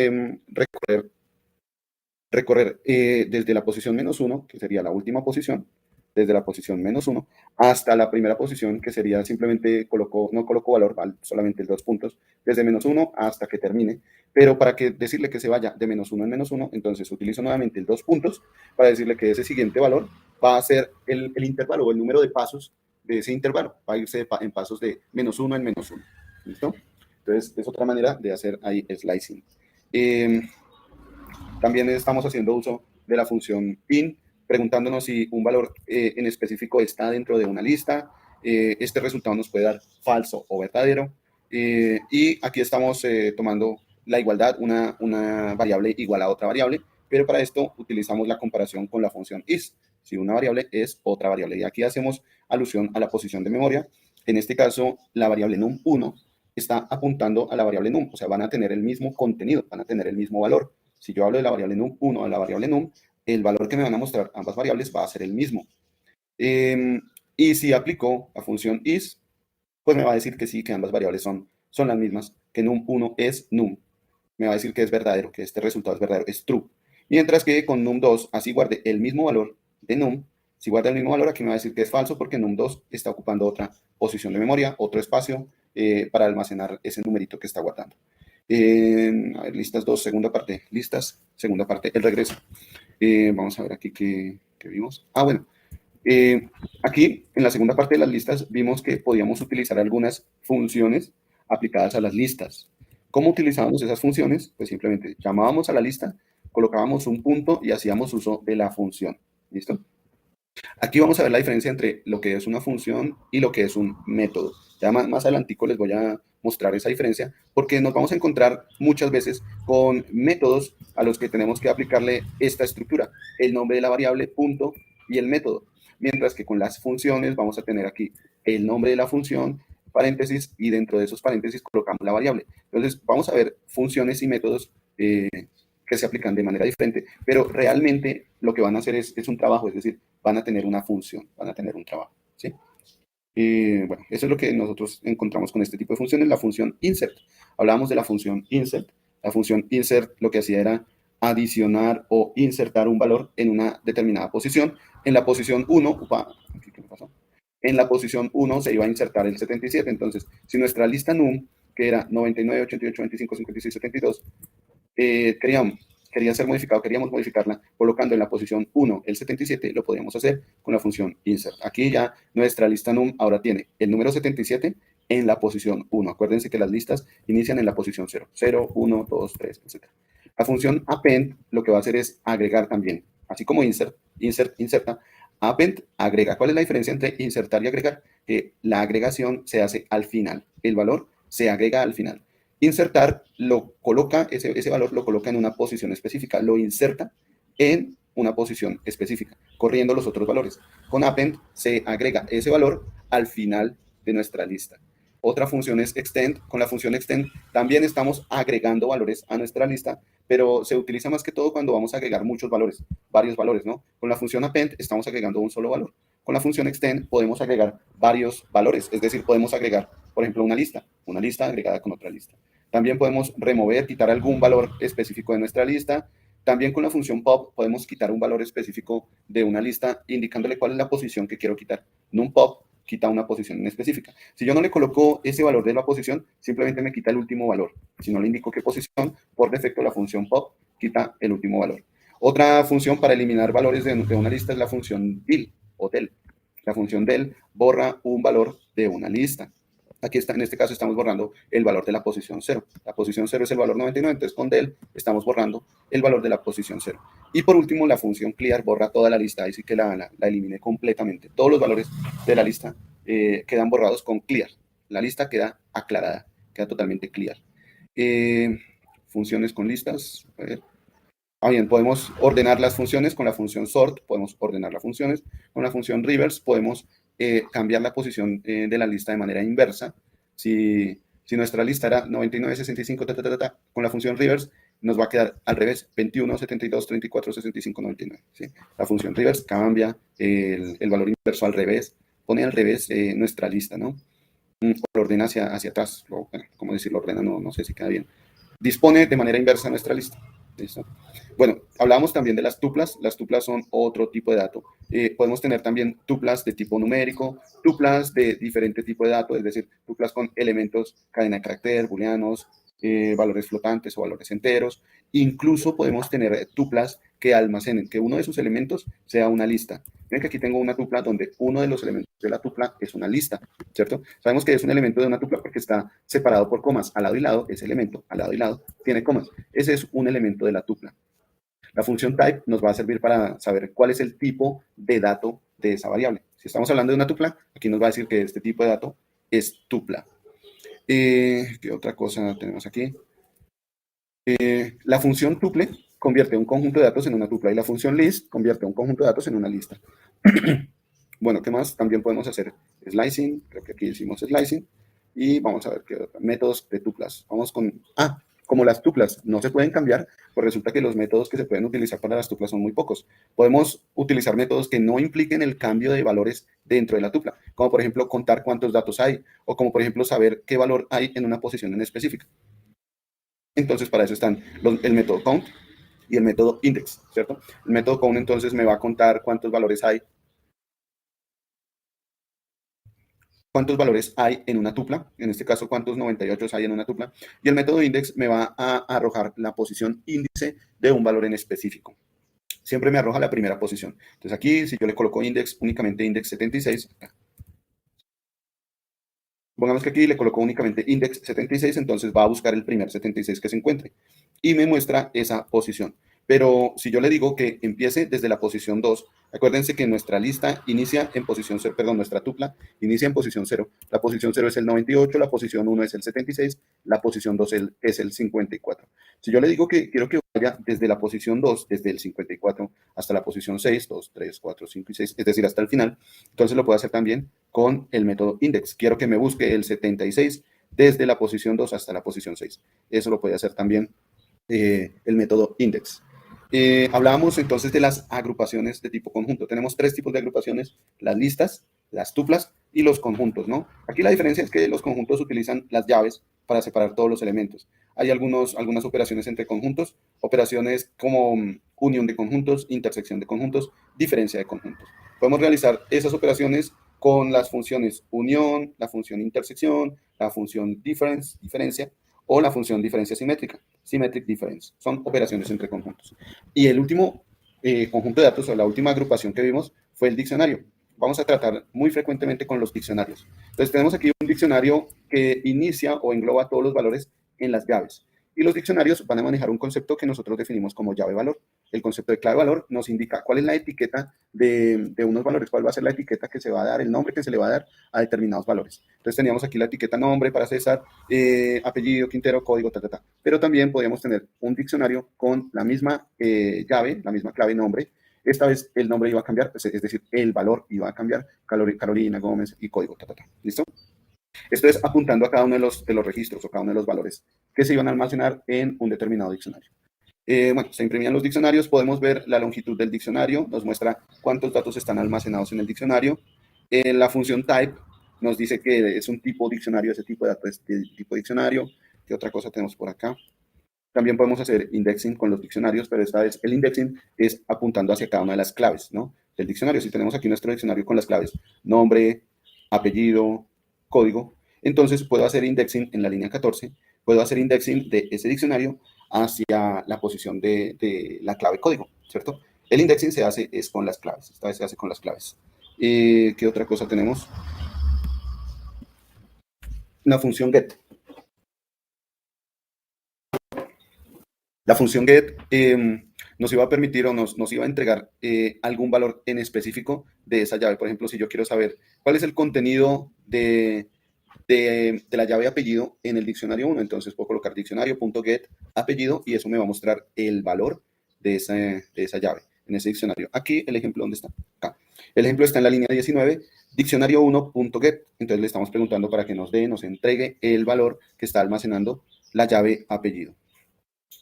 recorrer desde la posición -1, que sería la última posición, desde la posición -1 hasta la primera posición, que sería simplemente no coloco valor, solamente 2 puntos, desde -1 hasta que termine. Pero para decirle que se vaya de -1 en -1, entonces utilizo nuevamente el 2 puntos para decirle que ese siguiente valor va a ser el intervalo o el número de pasos de ese intervalo. Va a irse en pasos de -1 en -1. ¿Listo? Entonces, es otra manera de hacer ahí slicing. También estamos haciendo uso de la función in, preguntándonos si un valor en específico está dentro de una lista. Este resultado nos puede dar falso o verdadero. Y aquí estamos tomando la igualdad, una variable igual a otra variable, pero para esto utilizamos la comparación con la función is. Si una variable es otra variable. Y aquí hacemos alusión a la posición de memoria. En este caso, la variable num1 está apuntando a la variable num, o sea, van a tener el mismo contenido, van a tener el mismo valor. Si yo hablo de la variable num1 a la variable num, el valor que me van a mostrar ambas variables va a ser el mismo. Y si aplico la función is, pues me va a decir que sí, que ambas variables son las mismas, que num1 es num. Me va a decir que es verdadero, que este resultado es verdadero, es true. Mientras que con num2, así guarde el mismo valor de num, si guarda el mismo valor, aquí me va a decir que es falso porque num2 está ocupando otra posición de memoria, otro espacio para almacenar ese numerito que está guardando. A ver, listas 2, segunda parte, listas, segunda parte, el regreso. Vamos a ver aquí qué vimos. Bueno, aquí en la segunda parte de las listas vimos que podíamos utilizar algunas funciones aplicadas a las listas. ¿Cómo utilizábamos esas funciones? Pues simplemente llamábamos a la lista, colocábamos un punto y hacíamos uso de la función. ¿Listo? Aquí vamos a ver la diferencia entre lo que es una función y lo que es un método. Ya más adelantico les voy a mostrar esa diferencia porque nos vamos a encontrar muchas veces con métodos a los que tenemos que aplicarle esta estructura, el nombre de la variable, punto, y el método. Mientras que con las funciones vamos a tener aquí el nombre de la función, paréntesis, y dentro de esos paréntesis colocamos la variable. Entonces vamos a ver funciones y métodos que se aplican de manera diferente, pero realmente lo que van a hacer es un trabajo, es decir, van a tener una función, van a tener un trabajo, ¿sí? Bueno, eso es lo que nosotros encontramos con este tipo de funciones, la función insert. Hablábamos de la función insert. La función insert lo que hacía era adicionar o insertar un valor en una determinada posición. En la posición 1, ¿qué me pasó? En la posición 1 se iba a insertar el 77. Entonces, si nuestra lista num, que era 99, 88, 25, 56, 72, queríamos modificarla colocando en la posición 1 el 77, lo podríamos hacer con la función insert. Aquí ya nuestra lista num ahora tiene el número 77 en la posición 1. Acuérdense que las listas inician en la posición 0, 0, 1, 2, 3, etc. La función append lo que va a hacer es agregar también, así como inserta, append agrega. ¿Cuál es la diferencia entre insertar y agregar? Que la agregación se hace al final, el valor se agrega al final. Insertar lo coloca, ese valor lo coloca en una posición específica, lo inserta en una posición específica, corriendo los otros valores. Con append se agrega ese valor al final de nuestra lista. Otra función es extend. Con la función extend también estamos agregando valores a nuestra lista, pero se utiliza más que todo cuando vamos a agregar muchos valores, varios valores, ¿no? Con la función append estamos agregando un solo valor. Con la función extend podemos agregar varios valores, es decir, podemos agregar por ejemplo, una lista agregada con otra lista. También podemos remover, quitar algún valor específico de nuestra lista. También con la función pop podemos quitar un valor específico de una lista indicándole cuál es la posición que quiero quitar. En un pop quita una posición en específica. Si yo no le coloco ese valor de la posición, simplemente me quita el último valor. Si no le indico qué posición, por defecto la función pop quita el último valor. Otra función para eliminar valores de una lista es la función del o del. La función del borra un valor de una lista. Aquí está, en este caso estamos borrando el valor de la posición 0. La posición 0 es el valor 99, entonces con del estamos borrando el valor de la posición 0. Y por último, la función clear borra toda la lista, ahí sí que la eliminé completamente. Todos los valores de la lista quedan borrados con clear. La lista queda aclarada, queda totalmente clear. Funciones con listas, a ver. Bien, podemos ordenar las funciones con la función sort, podemos ordenar las funciones. Con la función reverse podemos cambiar la posición de la lista de manera inversa. Si nuestra lista era 99, 65, con la función reverse nos va a quedar al revés, 21, 72, 34, 65, 99. ¿Sí? La función reverse cambia el valor inverso al revés, pone al revés nuestra lista, ¿no? Lo ordena hacia atrás, como decirlo, ordena, no sé si queda bien. Dispone de manera inversa nuestra lista. ¿Listo? Bueno, hablábamos también de las tuplas. Las tuplas son otro tipo de dato. Podemos tener también tuplas de tipo numérico, tuplas de diferente tipo de dato, es decir, tuplas con elementos, cadena de carácter, booleanos, valores flotantes o valores enteros. Incluso podemos tener tuplas que almacenen, que uno de sus elementos sea una lista. Miren que aquí tengo una tupla donde uno de los elementos de la tupla es una lista, ¿cierto? Sabemos que es un elemento de una tupla porque está separado por comas. Al lado y lado, ese elemento, al lado y lado, tiene comas. Ese es un elemento de la tupla. La función type nos va a servir para saber cuál es el tipo de dato de esa variable. Si estamos hablando de una tupla, aquí nos va a decir que este tipo de dato es tupla. ¿Qué otra cosa tenemos aquí? La función tuple convierte un conjunto de datos en una tupla y la función list convierte un conjunto de datos en una lista. Bueno, ¿qué más? También podemos hacer slicing, creo que aquí hicimos slicing, y vamos a ver qué métodos de tuplas. Vamos con, como las tuplas no se pueden cambiar, pues resulta que los métodos que se pueden utilizar para las tuplas son muy pocos. Podemos utilizar métodos que no impliquen el cambio de valores dentro de la tupla, como por ejemplo contar cuántos datos hay, o como por ejemplo saber qué valor hay en una posición en específica. Entonces, para eso están el método count y el método index, ¿cierto? El método count entonces me va a contar cuántos valores hay en una tupla, en este caso cuántos 98 hay en una tupla, y el método index me va a arrojar la posición índice de un valor en específico. Siempre me arroja la primera posición. Entonces aquí, si yo le coloco index, únicamente index 76, pongamos que aquí le coloco únicamente index 76, entonces va a buscar el primer 76 que se encuentre y me muestra esa posición. Pero si yo le digo que empiece desde la posición 2, acuérdense que nuestra lista inicia en posición 0, perdón, nuestra tupla inicia en posición 0. La posición 0 es el 98, la posición 1 es el 76, la posición 2 es el 54. Si yo le digo que quiero que vaya desde la posición 2, desde el 54 hasta la posición 6, 2, 3, 4, 5 y 6, es decir, hasta el final, entonces lo puedo hacer también con el método index. Quiero que me busque el 76 desde la posición 2 hasta la posición 6. Eso lo puede hacer también el método index. Hablábamos entonces de las agrupaciones de tipo conjunto. Tenemos tres tipos de agrupaciones: las listas, las tuplas y los conjuntos, ¿no? Aquí la diferencia es que los conjuntos utilizan las llaves para separar todos los elementos. Hay algunas operaciones entre conjuntos, operaciones como unión de conjuntos, intersección de conjuntos, diferencia de conjuntos. Podemos realizar esas operaciones con las funciones unión, la función intersección, la función diferencia, o la función diferencia simétrica, symmetric difference. Son operaciones entre conjuntos. Y el último conjunto de datos, o la última agrupación que vimos, fue el diccionario. Vamos a tratar muy frecuentemente con los diccionarios. Entonces tenemos aquí un diccionario que inicia o engloba todos los valores en las llaves. Y los diccionarios van a manejar un concepto que nosotros definimos como llave-valor. El concepto de clave-valor nos indica cuál es la etiqueta de unos valores, cuál va a ser la etiqueta que se va a dar, el nombre que se le va a dar a determinados valores. Entonces teníamos aquí la etiqueta nombre para César, apellido, Quintero, código, Pero también podríamos tener un diccionario con la misma llave, la misma clave nombre. Esta vez el nombre iba a cambiar, es decir, el valor iba a cambiar, Carolina, Gómez y código, ¿listo? Esto es apuntando a cada uno de los registros o cada uno de los valores que se iban a almacenar en un determinado diccionario. Bueno, se imprimían los diccionarios, podemos ver la longitud del diccionario, nos muestra cuántos datos están almacenados en el diccionario. La función type nos dice que es un tipo diccionario, ese tipo de datos es de tipo diccionario. ¿Qué otra cosa tenemos por acá? También podemos hacer indexing con los diccionarios, pero esta vez el indexing es apuntando hacia cada una de las claves, ¿no? Del diccionario. Si tenemos aquí nuestro diccionario con las claves nombre, apellido, código, entonces puedo hacer indexing en la línea 14, puedo hacer indexing de ese diccionario hacia la posición de la clave código, ¿cierto? El indexing se hace es con las claves, esta vez se hace con las claves. ¿Qué otra cosa tenemos? La función get. La función get nos iba a permitir o nos iba a entregar algún valor en específico de esa llave. Por ejemplo, si yo quiero saber cuál es el contenido de la llave apellido en el diccionario 1, entonces puedo colocar diccionario.get apellido y eso me va a mostrar el valor de esa llave en ese diccionario. Aquí el ejemplo, ¿dónde está? Acá. El ejemplo está en la línea 19, diccionario1.get. Entonces le estamos preguntando para que nos entregue el valor que está almacenando la llave apellido.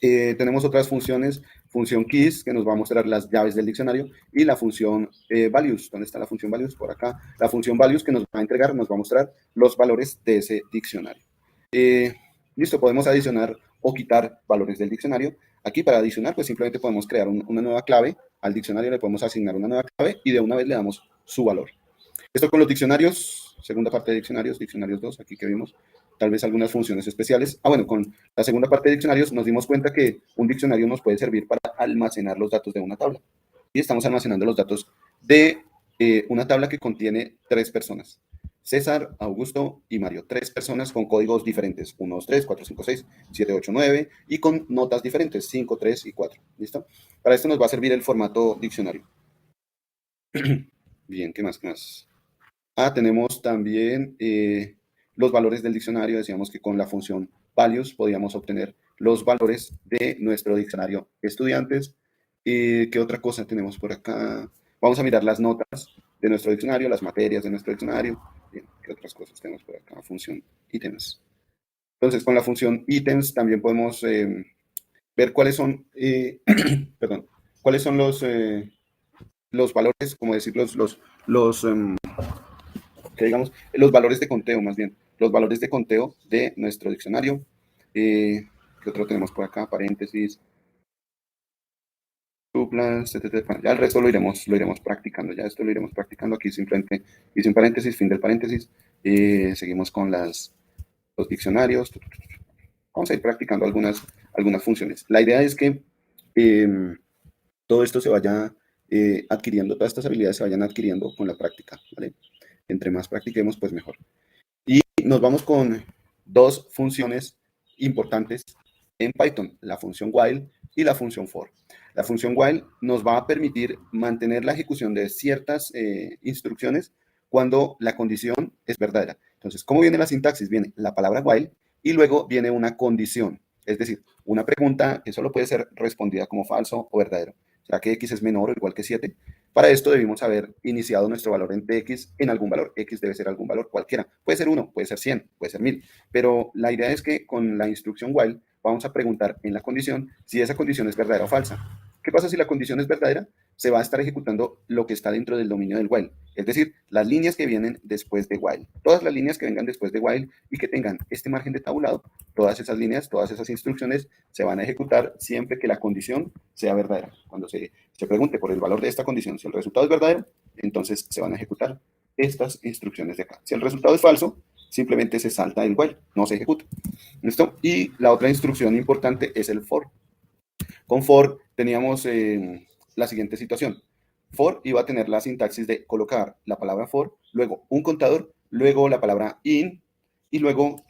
Tenemos otras funciones, función keys, que nos va a mostrar las llaves del diccionario, y la función values. ¿Dónde está la función values? Por acá. La función values que nos va a entregar, nos va a mostrar los valores de ese diccionario. Listo, podemos adicionar o quitar valores del diccionario. Aquí para adicionar, pues simplemente podemos crear una nueva clave. Al diccionario le podemos asignar una nueva clave y de una vez le damos su valor. Esto con los diccionarios, segunda parte de diccionarios, diccionarios 2, aquí que vimos, tal vez algunas funciones especiales. Bueno, con la segunda parte de diccionarios nos dimos cuenta que un diccionario nos puede servir para almacenar los datos de una tabla. Y estamos almacenando los datos de una tabla que contiene 3 personas. César, Augusto y Mario. 3 personas con códigos diferentes. 1, 2, 3, 4, 5, 6, 7, 8, 9. Y con notas diferentes. 5, 3 y 4. ¿Listo? Para esto nos va a servir el formato diccionario. Bien, ¿qué más? ¿Qué más? Tenemos también los valores del diccionario. Decíamos que con la función values podíamos obtener los valores de nuestro diccionario estudiantes. ¿Qué otra cosa tenemos por acá? Vamos a mirar las notas de nuestro diccionario, las materias de nuestro diccionario. Bien, ¿qué otras cosas tenemos por acá? Función ítems. Entonces, con la función ítems también podemos ver cuáles son, perdón, cuáles son los valores, como decir, los que digamos, los valores de conteo más bien, los valores de conteo de nuestro diccionario. ¿Qué otro tenemos por acá? Paréntesis, tuplas, etc. Ya el resto lo iremos practicando, ya esto lo iremos practicando aquí simplemente, hice un paréntesis, fin del paréntesis, seguimos con los diccionarios, vamos a ir practicando algunas funciones. La idea es que todo esto se vaya adquiriendo, todas estas habilidades se vayan adquiriendo con la práctica, ¿vale? Entre más practiquemos, pues mejor. Y nos vamos con 2 funciones importantes en Python, la función while y la función for. La función while nos va a permitir mantener la ejecución de ciertas instrucciones cuando la condición es verdadera. Entonces, ¿cómo viene la sintaxis? Viene la palabra while y luego viene una condición, es decir, una pregunta que solo puede ser respondida como falso o verdadero. ¿Será que x es menor o igual que 7? Para esto debimos haber iniciado nuestro valor en tx en algún valor. X debe ser algún valor cualquiera. Puede ser 1, puede ser 100, puede ser 1000. Pero la idea es que con la instrucción while vamos a preguntar en la condición si esa condición es verdadera o falsa. ¿Qué pasa si la condición es verdadera? Se va a estar ejecutando lo que está dentro del dominio del while, es decir, las líneas que vienen después de while. Todas las líneas que vengan después de while y que tengan este margen de tabulado, todas esas líneas, todas esas instrucciones se van a ejecutar siempre que la condición sea verdadera. Cuando se pregunte por el valor de esta condición, si el resultado es verdadero, entonces se van a ejecutar estas instrucciones de acá. Si el resultado es falso, simplemente se salta el while, no se ejecuta. ¿Listo? Y la otra instrucción importante es el for. Con for teníamos la siguiente situación. For iba a tener la sintaxis de colocar la palabra for, luego un contador, luego la palabra in y luego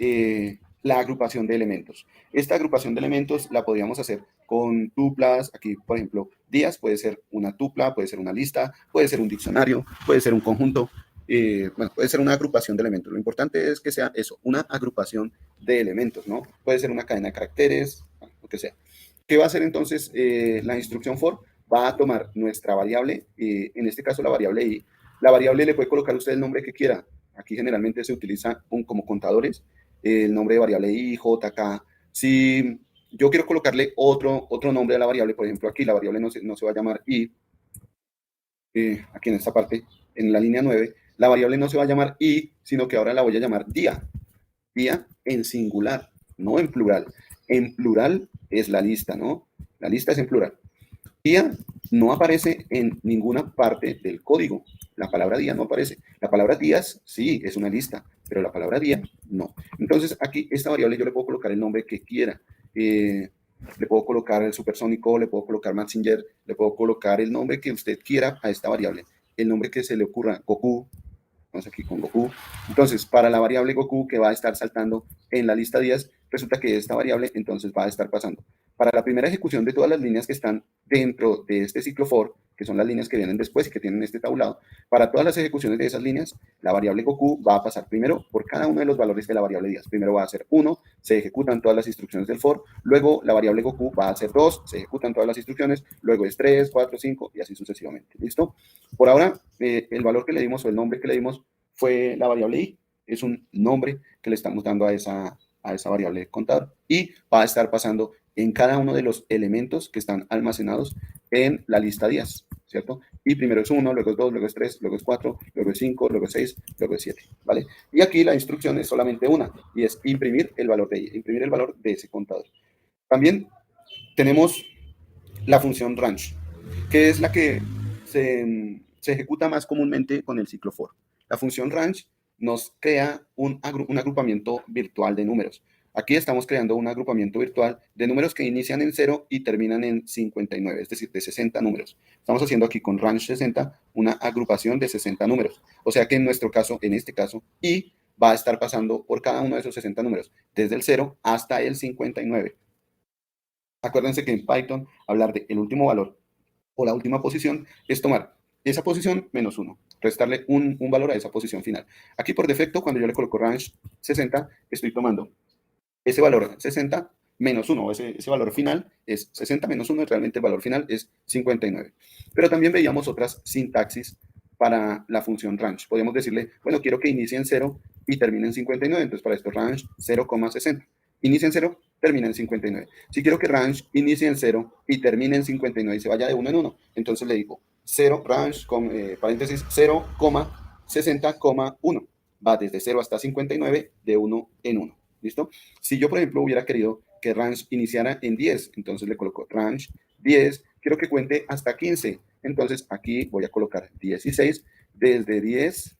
la agrupación de elementos. Esta agrupación de elementos la podíamos hacer con tuplas. Aquí, por ejemplo, días puede ser una tupla, puede ser una lista, puede ser un diccionario, puede ser un conjunto. Bueno, puede ser una agrupación de elementos. Lo importante es que sea eso, una agrupación de elementos, ¿no? Puede ser una cadena de caracteres, lo que sea. ¿Qué va a hacer entonces la instrucción for? Va a tomar nuestra variable, en este caso la variable i. La variable le puede colocar usted el nombre que quiera. Aquí generalmente se utiliza como contadores, el nombre de variable i, j, k. Si yo quiero colocarle otro nombre a la variable, por ejemplo, aquí la variable no se va a llamar i, aquí en esta parte, en la línea 9, la variable no se va a llamar i, sino que ahora la voy a llamar día. Día en singular, no en plural. En plural es la lista, ¿no? La lista es en plural. Día no aparece en ninguna parte del código. La palabra día no aparece. La palabra días sí es una lista, pero la palabra día no. Entonces aquí esta variable yo le puedo colocar el nombre que quiera. Le puedo colocar el supersónico, le puedo colocar Mazinger, le puedo colocar el nombre que usted quiera a esta variable. El nombre que se le ocurra, Goku, vamos aquí con Goku. Entonces, para la variable Goku que va a estar saltando en la lista días, resulta que esta variable entonces va a estar pasando. Para la primera ejecución de todas las líneas que están dentro de este ciclo for, que son las líneas que vienen después y que tienen este tablado, para todas las ejecuciones de esas líneas, la variable Goku va a pasar primero por cada uno de los valores de la variable días. Primero va a ser 1, se ejecutan todas las instrucciones del for, luego la variable Goku va a ser 2, se ejecutan todas las instrucciones, luego es 3, 4, 5 y así sucesivamente. ¿Listo? Por ahora, el valor que le dimos o el nombre que le dimos fue la variable i, es un nombre que le estamos dando a esa variable contador y va a estar pasando en cada uno de los elementos que están almacenados en la lista días, ¿cierto? Y primero es 1, luego es 2, luego es 3, luego es 4, luego es 5, luego es 6, luego es 7, ¿vale? Y aquí la instrucción es solamente una y es imprimir el valor de i, imprimir el valor de ese contador. También tenemos la función range, que es la que se ejecuta más comúnmente con el ciclo for. La función range nos crea un agrupamiento virtual de números. Aquí estamos creando un agrupamiento virtual de números que inician en 0 y terminan en 59, es decir, de 60 números. Estamos haciendo aquí con range 60 una agrupación de 60 números. O sea que en nuestro caso, en este caso, i va a estar pasando por cada uno de esos 60 números, desde el 0 hasta el 59. Acuérdense que en Python hablar de el último valor o la última posición es tomar esa posición menos 1, restarle un valor a esa posición final. Aquí por defecto, cuando yo le coloco range 60, estoy tomando ese valor 60 menos 1, ese valor final es 60 menos 1, y realmente el valor final es 59. Pero también veíamos otras sintaxis para la función range. Podríamos decirle, bueno, quiero que inicie en 0 y termine en 59, entonces para esto range 0,60. Inicia en 0, termina en 59. Si quiero que range inicie en 0 y termine en 59 y se vaya de 1 en 1, entonces le digo 0, range, paréntesis, 0,60,1. Va desde 0 hasta 59 de 1 en 1. ¿Listo? Si yo, por ejemplo, hubiera querido que range iniciara en 10, entonces le coloco range 10, quiero que cuente hasta 15, entonces aquí voy a colocar 16, desde 10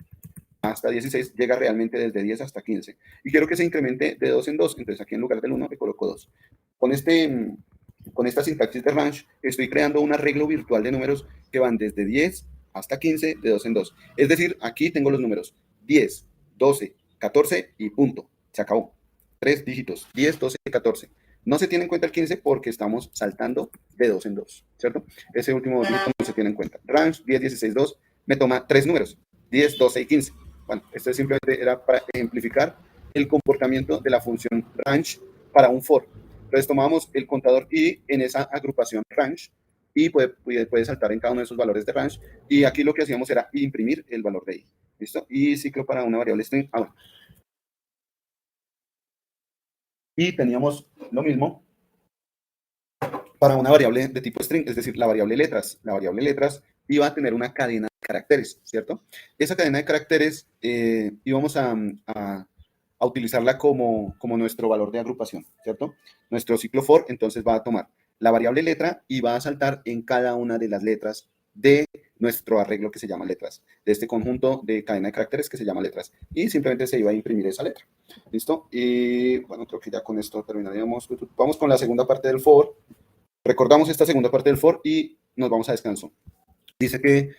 hasta 16, llega realmente desde 10 hasta 15. Y quiero que se incremente de 2 en 2, entonces aquí en lugar del 1 le coloco 2. Con esta sintaxis de range, estoy creando un arreglo virtual de números que van desde 10 hasta 15, de 2 en 2. Es decir, aquí tengo los números 10, 12, 14 y punto. Se acabó. 3 dígitos, 10, 12, 14. No se tiene en cuenta el 15 porque estamos saltando de 2 en 2, ¿cierto? Ese último dígito no se tiene en cuenta. Range 10, 16, 2 me toma 3 números, 10, 12 y 15. Bueno, esto simplemente era para ejemplificar el comportamiento de la función range para un for. Entonces tomamos el contador i en esa agrupación range y puede saltar en cada uno de esos valores de range. Y aquí lo que hacíamos era imprimir el valor de i. ¿Listo? Y ciclo para una variable string. Bueno. Y teníamos lo mismo para una variable de tipo string, es decir, la variable letras. La variable letras iba a tener una cadena de caracteres, ¿cierto? Esa cadena de caracteres íbamos a utilizarla como nuestro valor de agrupación, ¿cierto? Nuestro ciclo for entonces va a tomar la variable letra y va a saltar en cada una de las letras de nuestro arreglo que se llama letras, de este conjunto de cadena de caracteres que se llama letras, y simplemente se iba a imprimir esa letra. ¿Listo? Y bueno, creo que ya con esto terminaríamos. Vamos con la segunda parte del for. Recordamos esta segunda parte del for y nos vamos a descanso. Dice que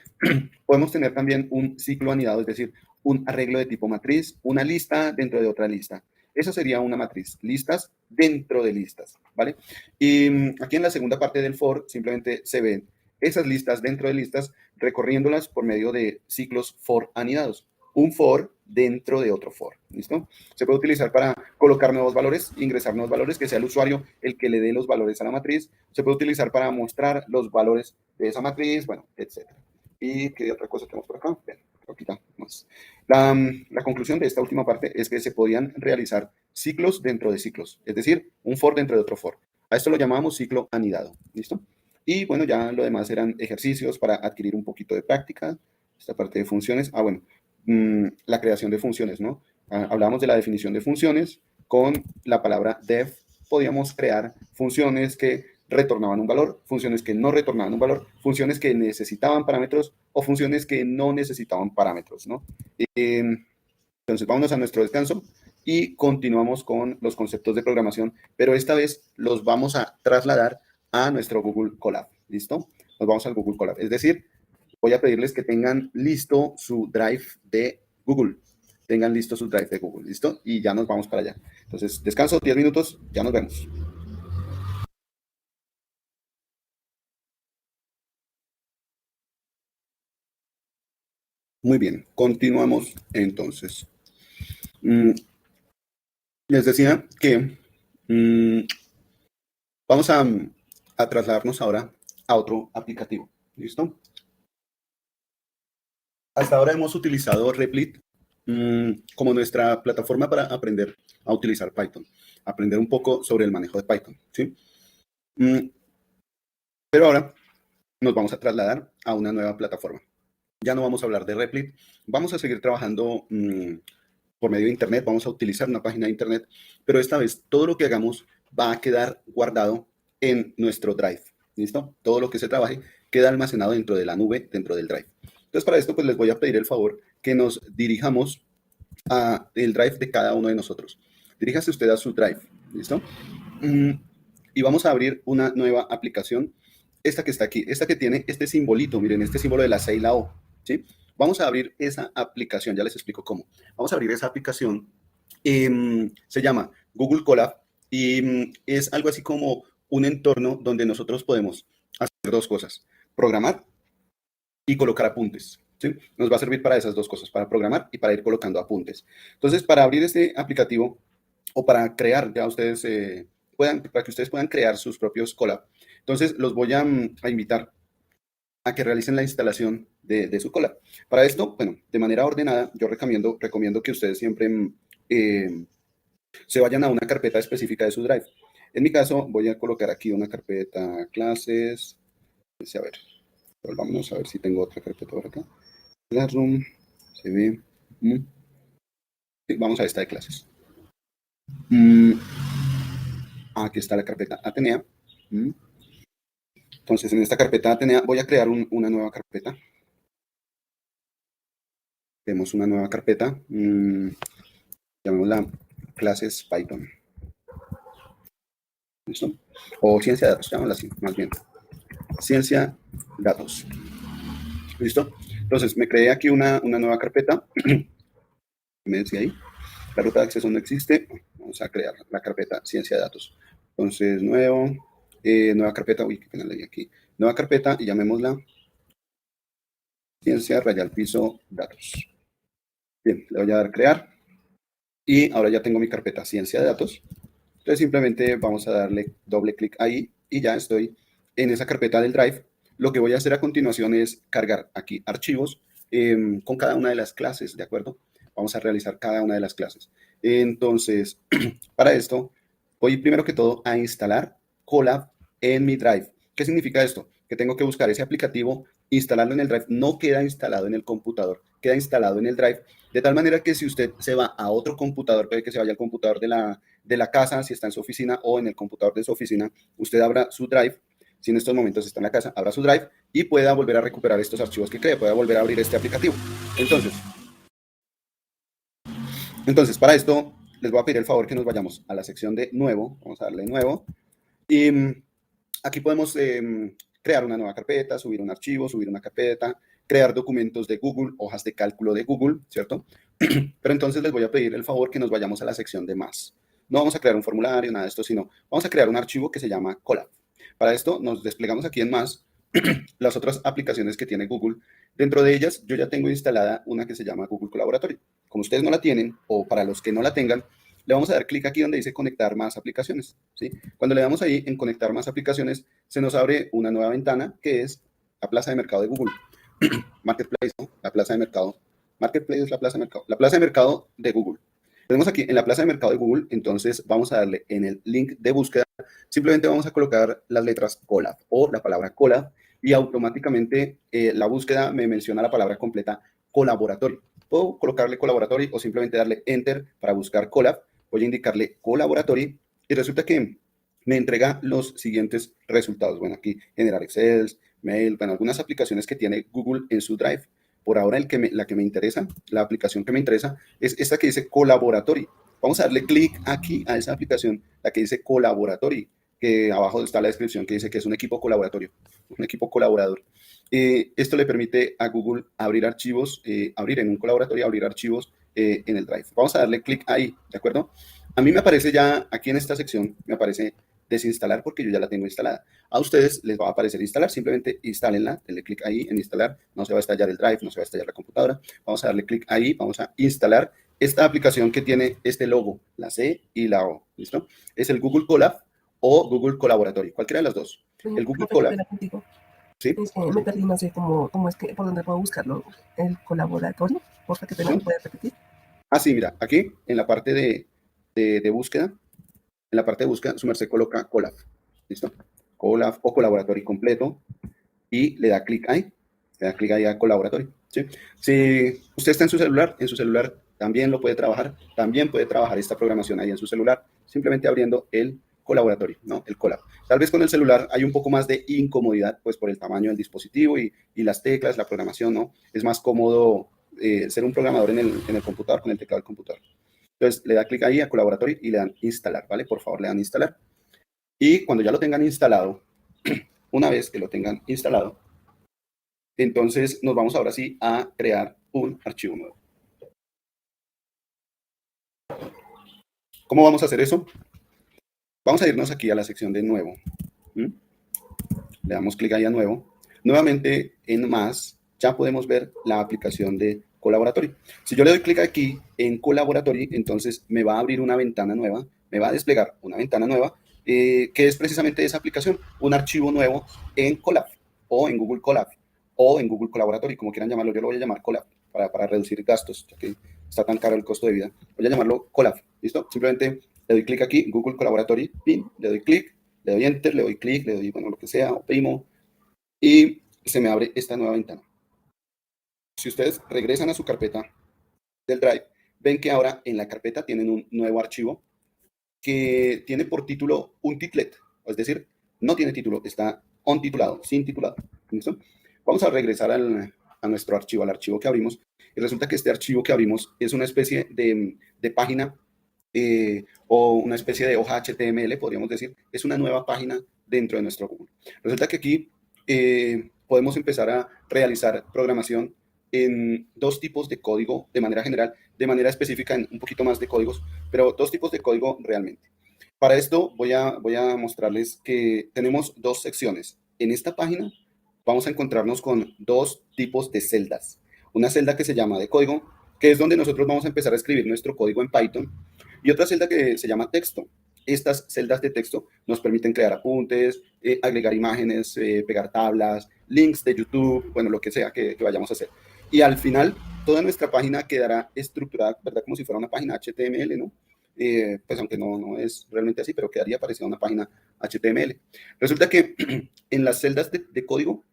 podemos tener también un ciclo anidado, es decir, un arreglo de tipo matriz, una lista dentro de otra lista. Eso sería una matriz, listas dentro de listas, ¿vale? Y aquí en la segunda parte del for simplemente se ven esas listas dentro de listas recorriéndolas por medio de ciclos for anidados. Un for dentro de otro for, ¿listo? Se puede utilizar para colocar nuevos valores, ingresar nuevos valores, que sea el usuario el que le dé los valores a la matriz. Se puede utilizar para mostrar los valores de esa matriz, bueno, etcétera. ¿Y qué otra cosa tenemos por acá? Bien, creo que ya más. La conclusión de esta última parte es que se podían realizar ciclos dentro de ciclos, es decir, un for dentro de otro for. A esto lo llamábamos ciclo anidado, ¿listo? Y bueno, ya lo demás eran ejercicios para adquirir un poquito de práctica. Esta parte de funciones. Bueno, la creación de funciones, ¿no? Hablábamos de la definición de funciones. Con la palabra def podíamos crear funciones que retornaban un valor, funciones que no retornaban un valor, funciones que necesitaban parámetros o funciones que no necesitaban parámetros, ¿no? Entonces, vámonos a nuestro descanso y continuamos con los conceptos de programación, pero esta vez los vamos a trasladar a nuestro Google Colab. ¿Listo? Nos vamos al Google Colab. Es decir, voy a pedirles que tengan listo su drive de Google. Tengan listo su drive de Google. ¿Listo? Y ya nos vamos para allá. Entonces, descanso 10 minutos, ya nos vemos. Muy bien, continuamos entonces. Les decía que vamos a trasladarnos ahora a otro aplicativo. ¿Listo? Hasta ahora hemos utilizado Replit como nuestra plataforma para aprender a utilizar Python, aprender un poco sobre el manejo de Python, ¿sí? Pero ahora nos vamos a trasladar a una nueva plataforma. Ya no vamos a hablar de Replit, vamos a seguir trabajando por medio de Internet, vamos a utilizar una página de Internet, pero esta vez todo lo que hagamos va a quedar guardado en nuestro Drive, ¿listo? Todo lo que se trabaje queda almacenado dentro de la nube, dentro del Drive. Entonces, para esto, pues les voy a pedir el favor que nos dirijamos a el Drive de cada uno de nosotros. Diríjase usted a su Drive, ¿listo? Y vamos a abrir una nueva aplicación, esta que está aquí, esta que tiene este simbolito, miren, este símbolo de la C y la O, ¿sí? Vamos a abrir esa aplicación, ya les explico cómo. Vamos a abrir esa aplicación, se llama Google Colab y es algo así como un entorno donde nosotros podemos hacer dos cosas, programar y colocar apuntes. ¿Sí? Nos va a servir para esas dos cosas, para programar y para ir colocando apuntes. Entonces, para abrir este aplicativo o para crear, ya ustedes para que ustedes puedan crear sus propios Colab, entonces los voy a invitar a que realicen la instalación de su Colab. Para esto, bueno, de manera ordenada, yo recomiendo que ustedes siempre se vayan a una carpeta específica de su Drive. En mi caso, voy a colocar aquí una carpeta clases. A ver, volvámonos a ver si tengo otra carpeta por acá. Classroom, se ve. Sí, vamos a esta de clases. Aquí está la carpeta Atenea. Entonces, en esta carpeta Atenea voy a crear una nueva carpeta. Tenemos una nueva carpeta. Llamémosla clases Python. ¿Listo? O ciencia de datos, llamémosla así, más bien. Ciencia datos. ¿Listo? Entonces, me creé aquí una nueva carpeta. Me decía ahí. La ruta de acceso no existe. Vamos a crear la carpeta ciencia de datos. Entonces, nueva carpeta. Uy, qué pena leí aquí. Nueva carpeta y llamémosla ciencia rayal piso datos. Bien, le voy a dar crear. Y ahora ya tengo mi carpeta ciencia de datos. Entonces, simplemente vamos a darle doble clic ahí y ya estoy en esa carpeta del Drive. Lo que voy a hacer a continuación es cargar aquí archivos con cada una de las clases, ¿de acuerdo? Vamos a realizar cada una de las clases. Entonces, para esto, voy primero que todo a instalar Colab en mi Drive. ¿Qué significa esto? Que tengo que buscar ese aplicativo, instalarlo en el Drive. No queda instalado en el computador, queda instalado en el Drive. De tal manera que si usted se va a otro computador, puede que se vaya al computador de la casa, si está en su oficina, o en el computador de su oficina, usted abra su Drive. Si en estos momentos está en la casa, abra su Drive y pueda volver a recuperar estos archivos que cree, pueda volver a abrir este aplicativo. Entonces, para esto, les voy a pedir el favor que nos vayamos a la sección de nuevo. Vamos a darle nuevo. Y aquí podemos crear una nueva carpeta, subir un archivo, subir una carpeta, crear documentos de Google, hojas de cálculo de Google, ¿cierto? Pero entonces les voy a pedir el favor que nos vayamos a la sección de más. No vamos a crear un formulario, nada de esto, sino vamos a crear un archivo que se llama Colab. Para esto nos desplegamos aquí en más las otras aplicaciones que tiene Google. Dentro de ellas yo ya tengo instalada una que se llama Google Colaboratory. Como ustedes no la tienen, o para los que no la tengan, le vamos a dar clic aquí donde dice conectar más aplicaciones, ¿sí? Cuando le damos ahí en conectar más aplicaciones, se nos abre una nueva ventana que es la plaza de mercado de Google. Marketplace, ¿no? La plaza de mercado. Marketplace es la plaza de mercado. La plaza de mercado de Google. Tenemos aquí en la plaza de mercado de Google, entonces vamos a darle en el link de búsqueda, simplemente vamos a colocar las letras Colab o la palabra Colab y automáticamente la búsqueda me menciona la palabra completa colaboratorio. puedo colocarle Colaboratory o simplemente darle Enter para buscar Colab. Voy a indicarle Colaboratory y resulta que me entrega los siguientes resultados. Bueno, aquí generar Excel, Mail, bueno, algunas aplicaciones que tiene Google en su Drive. Por ahora la que me interesa, la aplicación que me interesa es esta que dice Colaboratory. Vamos a darle clic aquí a esa aplicación, la que dice Colaboratory, que abajo está la descripción que dice que es un equipo colaboratorio, un equipo colaborador. Esto le permite a Google abrir archivos, abrir en un colaboratorio, abrir archivos en el Drive. Vamos a darle clic ahí, ¿de acuerdo? A mí me aparece ya, aquí en esta sección, me aparece desinstalar porque yo ya la tengo instalada. A ustedes les va a aparecer instalar, simplemente instálenla, denle clic ahí en instalar, no se va a estallar el Drive, no se va a estallar la computadora. Vamos a darle clic ahí, vamos a instalar esta aplicación que tiene este logo, la C y la O, ¿listo? Es el Google Colab o Google Colaboratory, cualquiera de las dos. El Google Colab. ¿Sí? Me perdí, no sé cómo es que, por dónde puedo buscarlo, el colaboratorio, por favor, que te lo puedes repetir. Ah, sí, mira, aquí en la parte de búsqueda, en la parte de búsqueda, su merced coloca Colab, ¿listo? Colab o Colaboratory completo y le da clic ahí a Colaboratory, ¿sí? Si usted está en su celular también lo puede trabajar, también puede trabajar esta programación ahí en su celular, simplemente abriendo el Colaboratory, ¿no? El Colab. Tal vez con el celular hay un poco más de incomodidad, pues por el tamaño del dispositivo y las teclas, la programación, ¿no? Es más cómodo ser un programador en el computador, con el teclado del computador. Entonces, le da clic ahí a Colaboratory y le dan instalar, ¿vale? Por favor, le dan instalar. Y cuando ya lo tengan instalado, una vez que lo tengan instalado, entonces nos vamos ahora sí a crear un archivo nuevo. ¿Cómo vamos a hacer eso? Vamos a irnos aquí a la sección de nuevo. Le damos clic ahí a nuevo. Nuevamente en más, ya podemos ver la aplicación de Colaboratory. Si yo le doy clic aquí en Colaboratory, entonces me va a abrir una ventana nueva, me va a desplegar una ventana nueva, que es precisamente esa aplicación, un archivo nuevo en Colab o en Google Colab o en Google Colaboratory, como quieran llamarlo. Yo lo voy a llamar Colab para reducir gastos, ya que está tan caro el costo de vida. Voy a llamarlo Colab, ¿listo? Simplemente le doy clic aquí, Google Colaboratory, pin, le doy clic, le doy Enter, le doy clic, le doy, bueno, lo que sea, oprimo, y se me abre esta nueva ventana. Si ustedes regresan a su carpeta del Drive, ven que ahora en la carpeta tienen un nuevo archivo que tiene por título un titlet, es decir, no tiene título, está untitulado, sin titulado. ¿Listo? Vamos a regresar a nuestro archivo, al archivo que abrimos, y resulta que este archivo que abrimos es una especie de página o una especie de hoja HTML, podríamos decir, es una nueva página dentro de nuestro Google. Resulta que aquí podemos empezar a realizar programación en dos tipos de código de manera general, de manera específica en un poquito más de códigos, pero dos tipos de código realmente. Para esto voy a mostrarles que tenemos dos secciones. En esta página vamos a encontrarnos con dos tipos de celdas. Una celda que se llama de código, que es donde nosotros vamos a empezar a escribir nuestro código en Python, y otra celda que se llama texto. Estas celdas de texto nos permiten crear apuntes, agregar imágenes, pegar tablas, links de YouTube, bueno, lo que sea que vayamos a hacer. Y al final, toda nuestra página quedará estructurada, ¿verdad? Como si fuera una página HTML, ¿no? Pues aunque no es realmente así, pero quedaría parecida a una página HTML. Resulta que en las celdas de código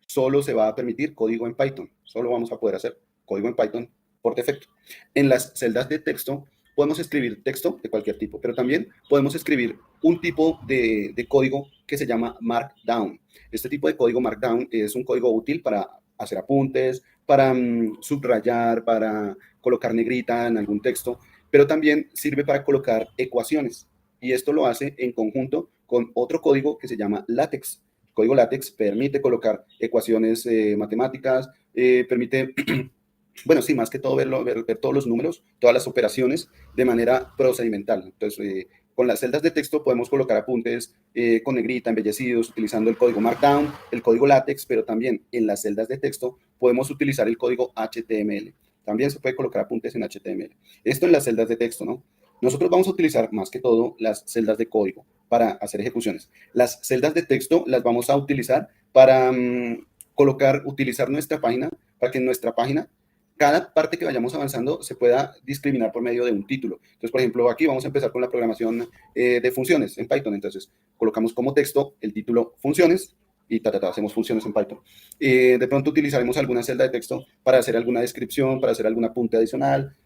solo se va a permitir código en Python. Solo vamos a poder hacer código en Python por defecto. En las celdas de texto podemos escribir texto de cualquier tipo, pero también podemos escribir un tipo de código que se llama Markdown. Este tipo de código Markdown es un código útil para hacer apuntes, para subrayar, para colocar negrita en algún texto, pero también sirve para colocar ecuaciones. Y esto lo hace en conjunto con otro código que se llama LaTeX. El código LaTeX permite colocar ecuaciones matemáticas, permite bueno, sí, más que todo ver todos los números, todas las operaciones de manera procedimental. Entonces, con las celdas de texto podemos colocar apuntes con negrita, embellecidos, utilizando el código Markdown, el código LaTeX, pero también en las celdas de texto podemos utilizar el código HTML. También se puede colocar apuntes en HTML. Esto en las celdas de texto, ¿no? Nosotros vamos a utilizar más que todo las celdas de código para hacer ejecuciones. Las celdas de texto las vamos a utilizar para utilizar nuestra página, para que en nuestra página cada parte que vayamos avanzando se pueda discriminar por medio de un título. Entonces, por ejemplo, aquí vamos a empezar con la programación de funciones en Python. Entonces, colocamos como texto el título funciones y hacemos funciones en Python. De pronto utilizaremos alguna celda de texto para hacer alguna descripción, para hacer algún apunte adicional.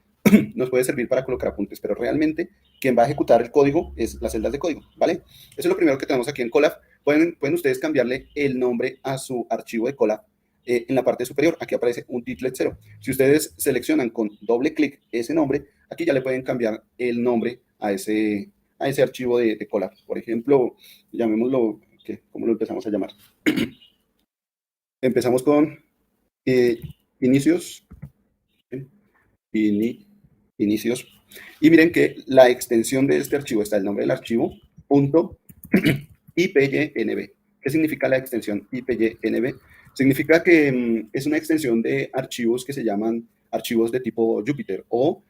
Nos puede servir para colocar apuntes, pero realmente quien va a ejecutar el código es las celdas de código, ¿vale? Eso es lo primero que tenemos aquí en Colab. Pueden ustedes cambiarle el nombre a su archivo de Colab. En la parte superior, aquí aparece un titlet 0. Si ustedes seleccionan con doble clic ese nombre, aquí ya le pueden cambiar el nombre a ese archivo de Colab. Por ejemplo, llamémoslo, ¿cómo lo empezamos a llamar? Empezamos con inicios. Inicios. Y miren que la extensión de este archivo está el nombre del archivo, .ipynb. ¿Qué significa la extensión ipynb? Significa que es una extensión de archivos que se llaman archivos de tipo Jupyter o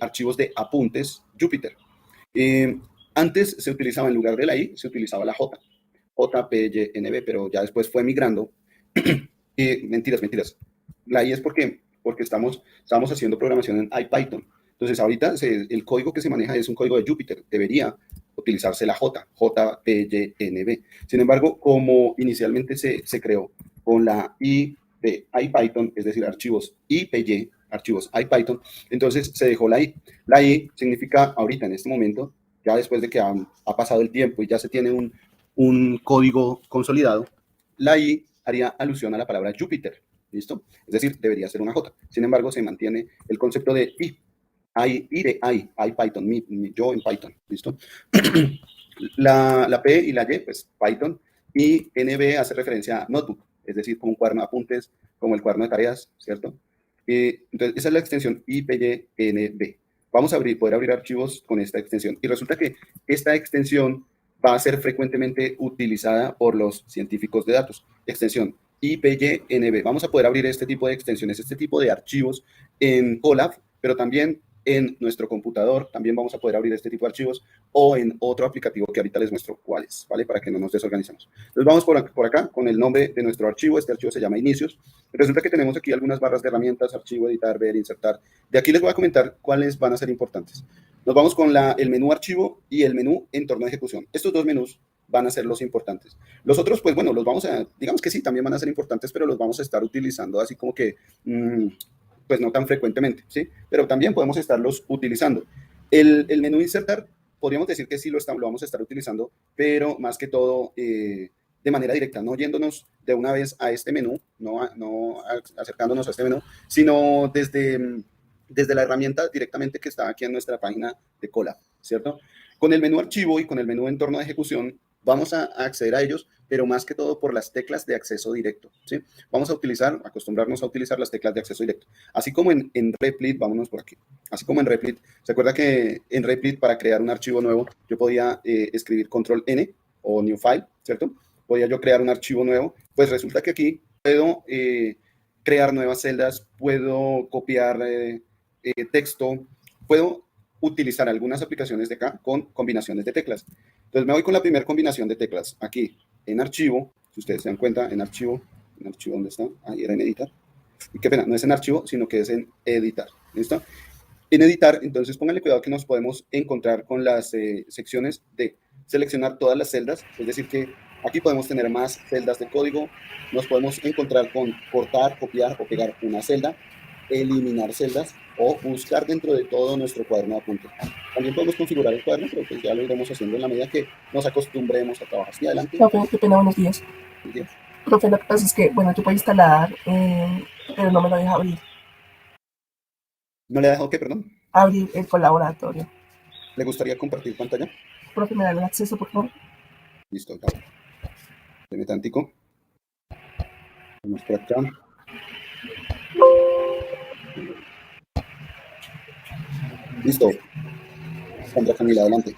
archivos de apuntes Jupyter. Antes se utilizaba en lugar de la I, se utilizaba la J, JPYNB, pero ya después fue migrando. Mentiras. La I es porque estamos haciendo programación en IPython. Entonces, ahorita el código que se maneja es un código de Jupyter. Debería utilizarse la J, JPYNB. Sin embargo, como inicialmente se creó con la I de IPython, es decir, archivos IPY, archivos IPython, entonces se dejó la I. La I significa ahorita, en este momento, ya después de que ha pasado el tiempo y ya se tiene un código consolidado, la I haría alusión a la palabra Jupyter. ¿Listo? Es decir, debería ser una J. Sin embargo, se mantiene el concepto de I. I de IPython, yo en Python. ¿Listo? La P y la Y, pues Python. Y NB hace referencia a notebook, es decir, como un cuaderno de apuntes, como el cuaderno de tareas, ¿cierto? Entonces, esa es la extensión IPYNB. Vamos a poder abrir archivos con esta extensión. Y resulta que esta extensión va a ser frecuentemente utilizada por los científicos de datos. Extensión IPYNB. Vamos a poder abrir este tipo de extensiones, este tipo de archivos en Colab, pero también en nuestro computador. También vamos a poder abrir este tipo de archivos o en otro aplicativo que ahorita les muestro cuál es, ¿vale? Para que no nos desorganicemos. Entonces vamos por acá con el nombre de nuestro archivo. Este archivo se llama inicios. Resulta que tenemos aquí algunas barras de herramientas, archivo, editar, ver, insertar. De aquí les voy a comentar cuáles van a ser importantes. Nos vamos con el menú archivo y el menú entorno de ejecución. Estos dos menús van a ser los importantes. Los otros, pues bueno, los vamos a, digamos que sí, también van a ser importantes, pero los vamos a estar utilizando así como que, pues no tan frecuentemente, ¿sí? Pero también podemos estarlos utilizando. El menú insertar, podríamos decir que sí lo vamos a estar utilizando, pero más que todo de manera directa, no yéndonos de una vez a este menú, no acercándonos a este menú, sino desde la herramienta directamente que está aquí en nuestra página de Colab, ¿cierto? Con el menú archivo y con el menú entorno de ejecución vamos a acceder a ellos, pero más que todo por las teclas de acceso directo, ¿sí? Vamos a acostumbrarnos a utilizar las teclas de acceso directo. Así como en Replit, vámonos por aquí. Así como en Replit, ¿se acuerda que en Replit para crear un archivo nuevo yo podía escribir control N o new file, ¿cierto? Podía yo crear un archivo nuevo. Pues resulta que aquí puedo crear nuevas celdas, puedo copiar texto, puedo utilizar algunas aplicaciones de acá con combinaciones de teclas. Entonces me voy con la primera combinación de teclas. Aquí en archivo, si ustedes se dan cuenta, en archivo, ¿dónde está? Ahí era en editar. Y qué pena, no es en archivo, sino que es en editar. ¿Listo? En editar, entonces pónganle cuidado que nos podemos encontrar con las secciones de seleccionar todas las celdas, es decir que aquí podemos tener más celdas de código, nos podemos encontrar con cortar, copiar o pegar una celda, eliminar celdas o buscar dentro de todo nuestro cuaderno de apuntes. También podemos configurar el cuaderno, pero pues ya lo iremos haciendo en la medida que nos acostumbremos a trabajar. Sí, adelante. Profe, qué pena, buenos días. Profe, lo que pasa es que, bueno, yo puedo instalar, pero no me lo deja abrir. ¿No le ha dejado qué, perdón? Abrir el colaboratorio. ¿Le gustaría compartir pantalla? Profe, ¿me da el acceso, por favor? Listo, claro. Deme tantico. Vamos por acá. Listo. Sandra Camila, adelante.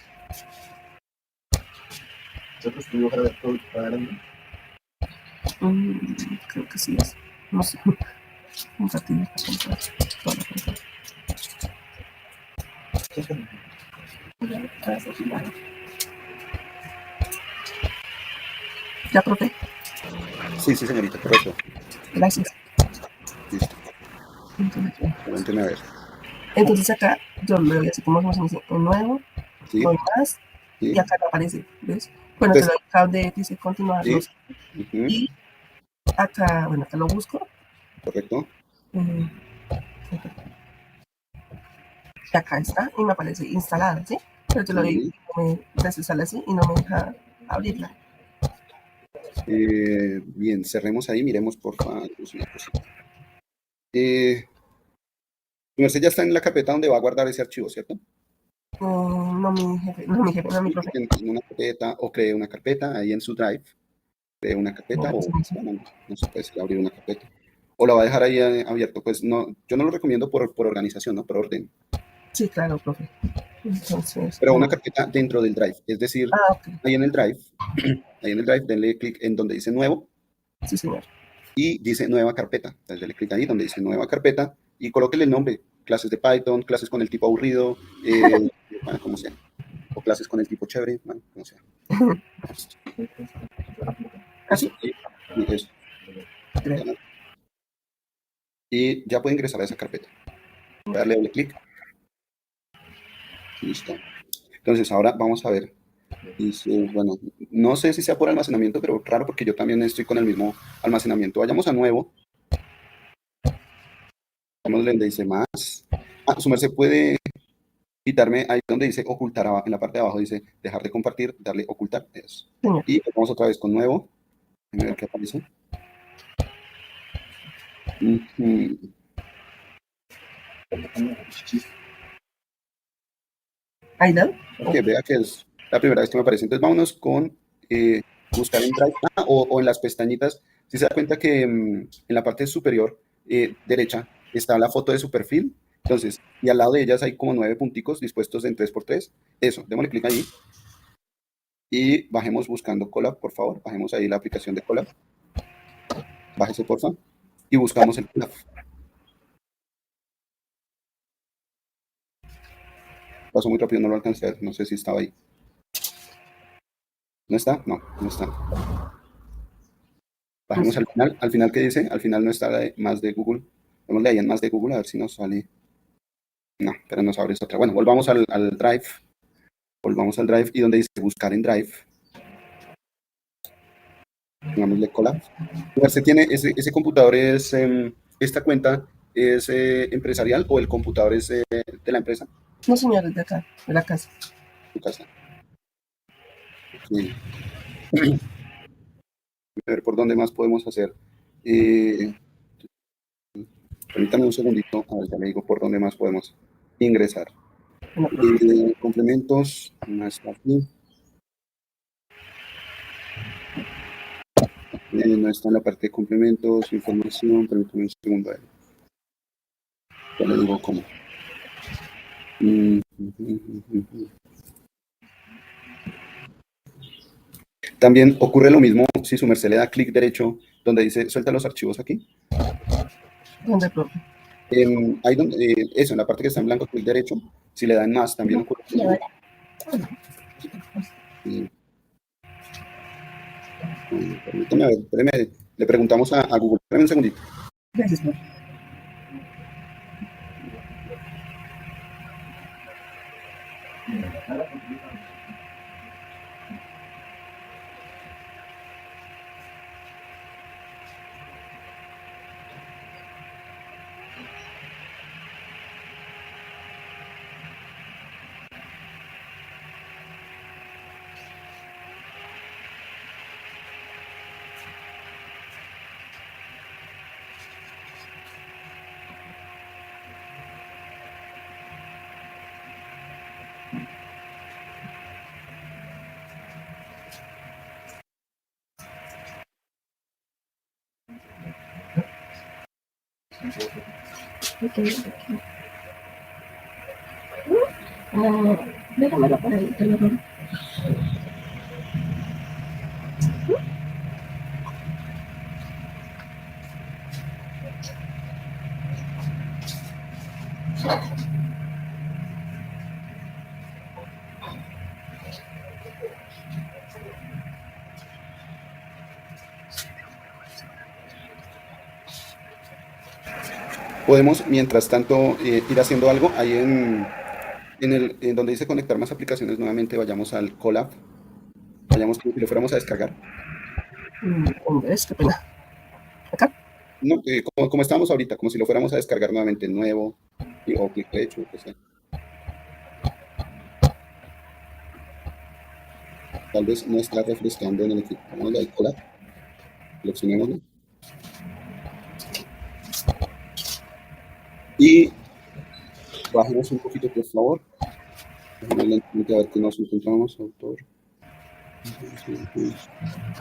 Creo que sí es. No sé. Un ratito para comprar. ¿Ya, profe? Sí, señorita, correcto. Gracias. Listo. Cuénteme a ver. Entonces acá yo le doy así como se dice, en nuevo, Sí. doy más, Sí. y acá aparece, ¿ves? Bueno, te Entonces, doy acá donde dice continuar, no sí, sé. ujú, Y acá, bueno, acá lo busco. correcto. eh, y acá está y me aparece instalada, ¿sí? Pero yo lo digo, Sí. no me desinstala así y no me deja abrirla. Bien, cerremos ahí, miremos por favor una cosita. Eh, su merced ya está en la carpeta donde va a guardar ese archivo, ¿cierto? No mi jefe, no mi jefe, no mi profe. En una carpeta o cree una carpeta ahí en su Drive, cree una carpeta o bueno, no se puede decir abrir una carpeta. O la va a dejar ahí abierto, pues no, yo no lo recomiendo por organización, ¿no? Por orden. Sí, claro, profe. Entonces, Pero una carpeta dentro del Drive, es decir, ok. ahí en el Drive, ahí en el Drive, denle clic en donde dice nuevo Sí, señor. y dice nueva carpeta. Entonces, denle clic ahí donde dice nueva carpeta y colóquele el nombre, clases de Python, clases con el tipo aburrido, bueno, como sea, o clases con el tipo chévere, bueno, como sea. Listo. ¿Así? Listo. Y eso. Y ya puede ingresar a esa carpeta. Voy a darle doble clic. Listo. Entonces, ahora vamos a ver. Dice, bueno, no sé si sea por almacenamiento, pero raro porque yo también estoy con el mismo almacenamiento. Vayamos a nuevo. Vamos donde dice más. Ah, su merced puede quitarme ahí donde dice ocultar, en la parte de abajo dice dejar de compartir, darle ocultar. Eso. Señor. Y vamos otra vez con nuevo. Déjame ver qué aparece. Ujú. ¿Ahí da? Ok, vea que es la primera vez que me aparece. Entonces vámonos con buscar en Drive o en las pestañitas. Si se da cuenta que en la parte superior derecha está la foto de su perfil. Entonces, y al lado de ellas hay como 9 punticos dispuestos en 3x3. Eso, démosle clic ahí y bajemos buscando Colab, por favor. Bajemos ahí la aplicación de Colab. Bájese, por favor. Y buscamos el Colab. Pasó muy rápido, no lo alcancé a ver. No sé si estaba ahí. ¿No está? No, no está. Bajemos al final, ¿qué dice? Al final no está más de Google. Démosle ahí en más de Google a ver si nos sale. No, pero nos abre esta otra. Bueno, volvamos al Drive. Volvamos al Drive y donde dice buscar en Drive. Pongámosle Colab. ¿Usted tiene ese computador es, esta cuenta es empresarial o el computador es de la empresa? No, señor, es de acá, de la casa. Tu casa. Sí. A ver por dónde más podemos hacer. Eh, Permítame un segundito. A ver, ya le digo por dónde más podemos ingresar. Bueno, profe. Complementos. No está aquí. No está en la parte de complementos, información, permítame un segundo. Ya le digo cómo. También ocurre lo mismo si su merced le da clic derecho donde dice suelta los archivos aquí. ¿Dónde, profe? Ahí donde, eso, en la parte que está en blanco, clic derecho, si le dan más también ocurre lo mismo. Y, permítame, a ver, espéreme, le preguntamos a Google, espérame un segundito. Gracias, profe. Ok, ok. No, déjamelo por ahí, te lo doy. Podemos, mientras tanto, ir haciendo algo. Ahí en donde dice conectar más aplicaciones, nuevamente vayamos al Colab. Vayamos como si lo fuéramos a descargar. ¿Dónde es? Qué pena. ¿Acá? No, como estamos ahorita, como si lo fuéramos a descargar nuevamente nuevo, o clic derecho, o que sea. Tal vez no está refrescando en el equipo. Vamos a colar. Seleccionémoslo. Y bajemos un poquito, por favor. A ver qué nos encontramos, autor.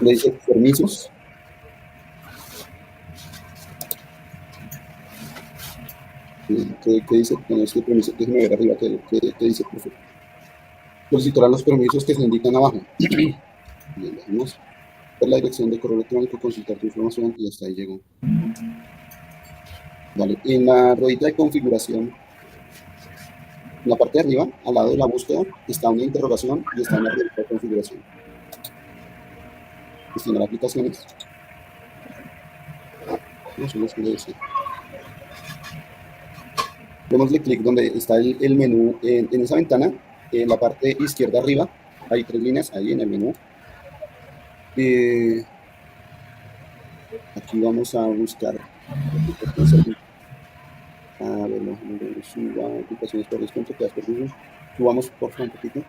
Le dice permisos. ¿Qué dice con este permiso? Déjeme ver arriba qué dice, por favor. Solicitará los permisos que se indican abajo. Bien, dejemos ver la dirección de correo electrónico, consultar tu información y hasta ahí llegó. Vale, en la ruedita de configuración, en la parte de arriba, al lado de la búsqueda, está una interrogación y está una ruedita de configuración. Gestionar aplicaciones. No sé qué decir. Démosle clic donde está el menú, en esa ventana, en la parte izquierda arriba, hay 3 líneas ahí en el menú. Aquí vamos a buscar suba aplicaciones por descuento, quedas por Google. Subamos por favor un poquito.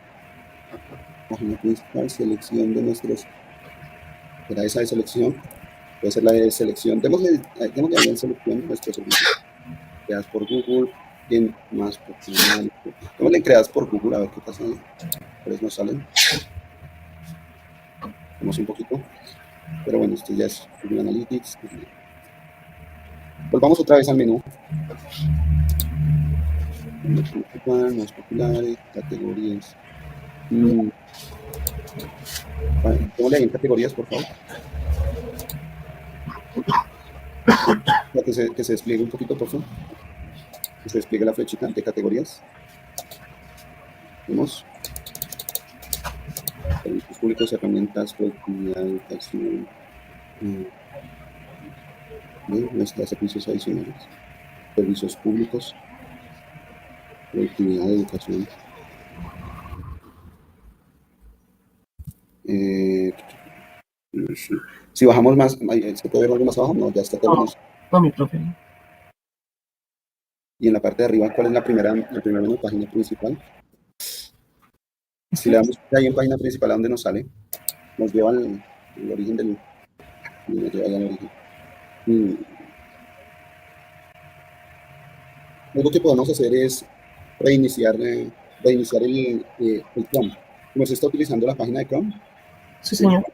Página principal, selección de nuestros. Era esa de selección. Puede ser la de selección. Démosle ahí en selección de nuestros servicios. Creadas por Google. En más popular. Démosle creadas por Google a ver qué pasa ahí. ¿Cuáles nos salen? Vamos un poquito. Pero bueno, esto ya es Google Analytics. Volvamos otra vez al menú. Más populares, categorías. Démosle ahí en categorías, por favor. Para que se despliegue un poquito, por favor. Que se despliegue la flechita de categorías. Vemos. Servicios públicos, herramientas, productividad, educación. Nuestros servicios adicionales. Servicios públicos, productividad, educación. Si bajamos más, ¿se puede ver algo más abajo? No, ya está todo. No, mi profe. Y en la parte de arriba, ¿cuál es la primera menú? Página principal. Si le damos ahí en página principal, ¿a dónde nos sale? Nos lleva al origen del. Nos lleva al origen. Algo que podemos hacer es reiniciar el Chrome. Como se está utilizando la página de Chrome. Sí, señor.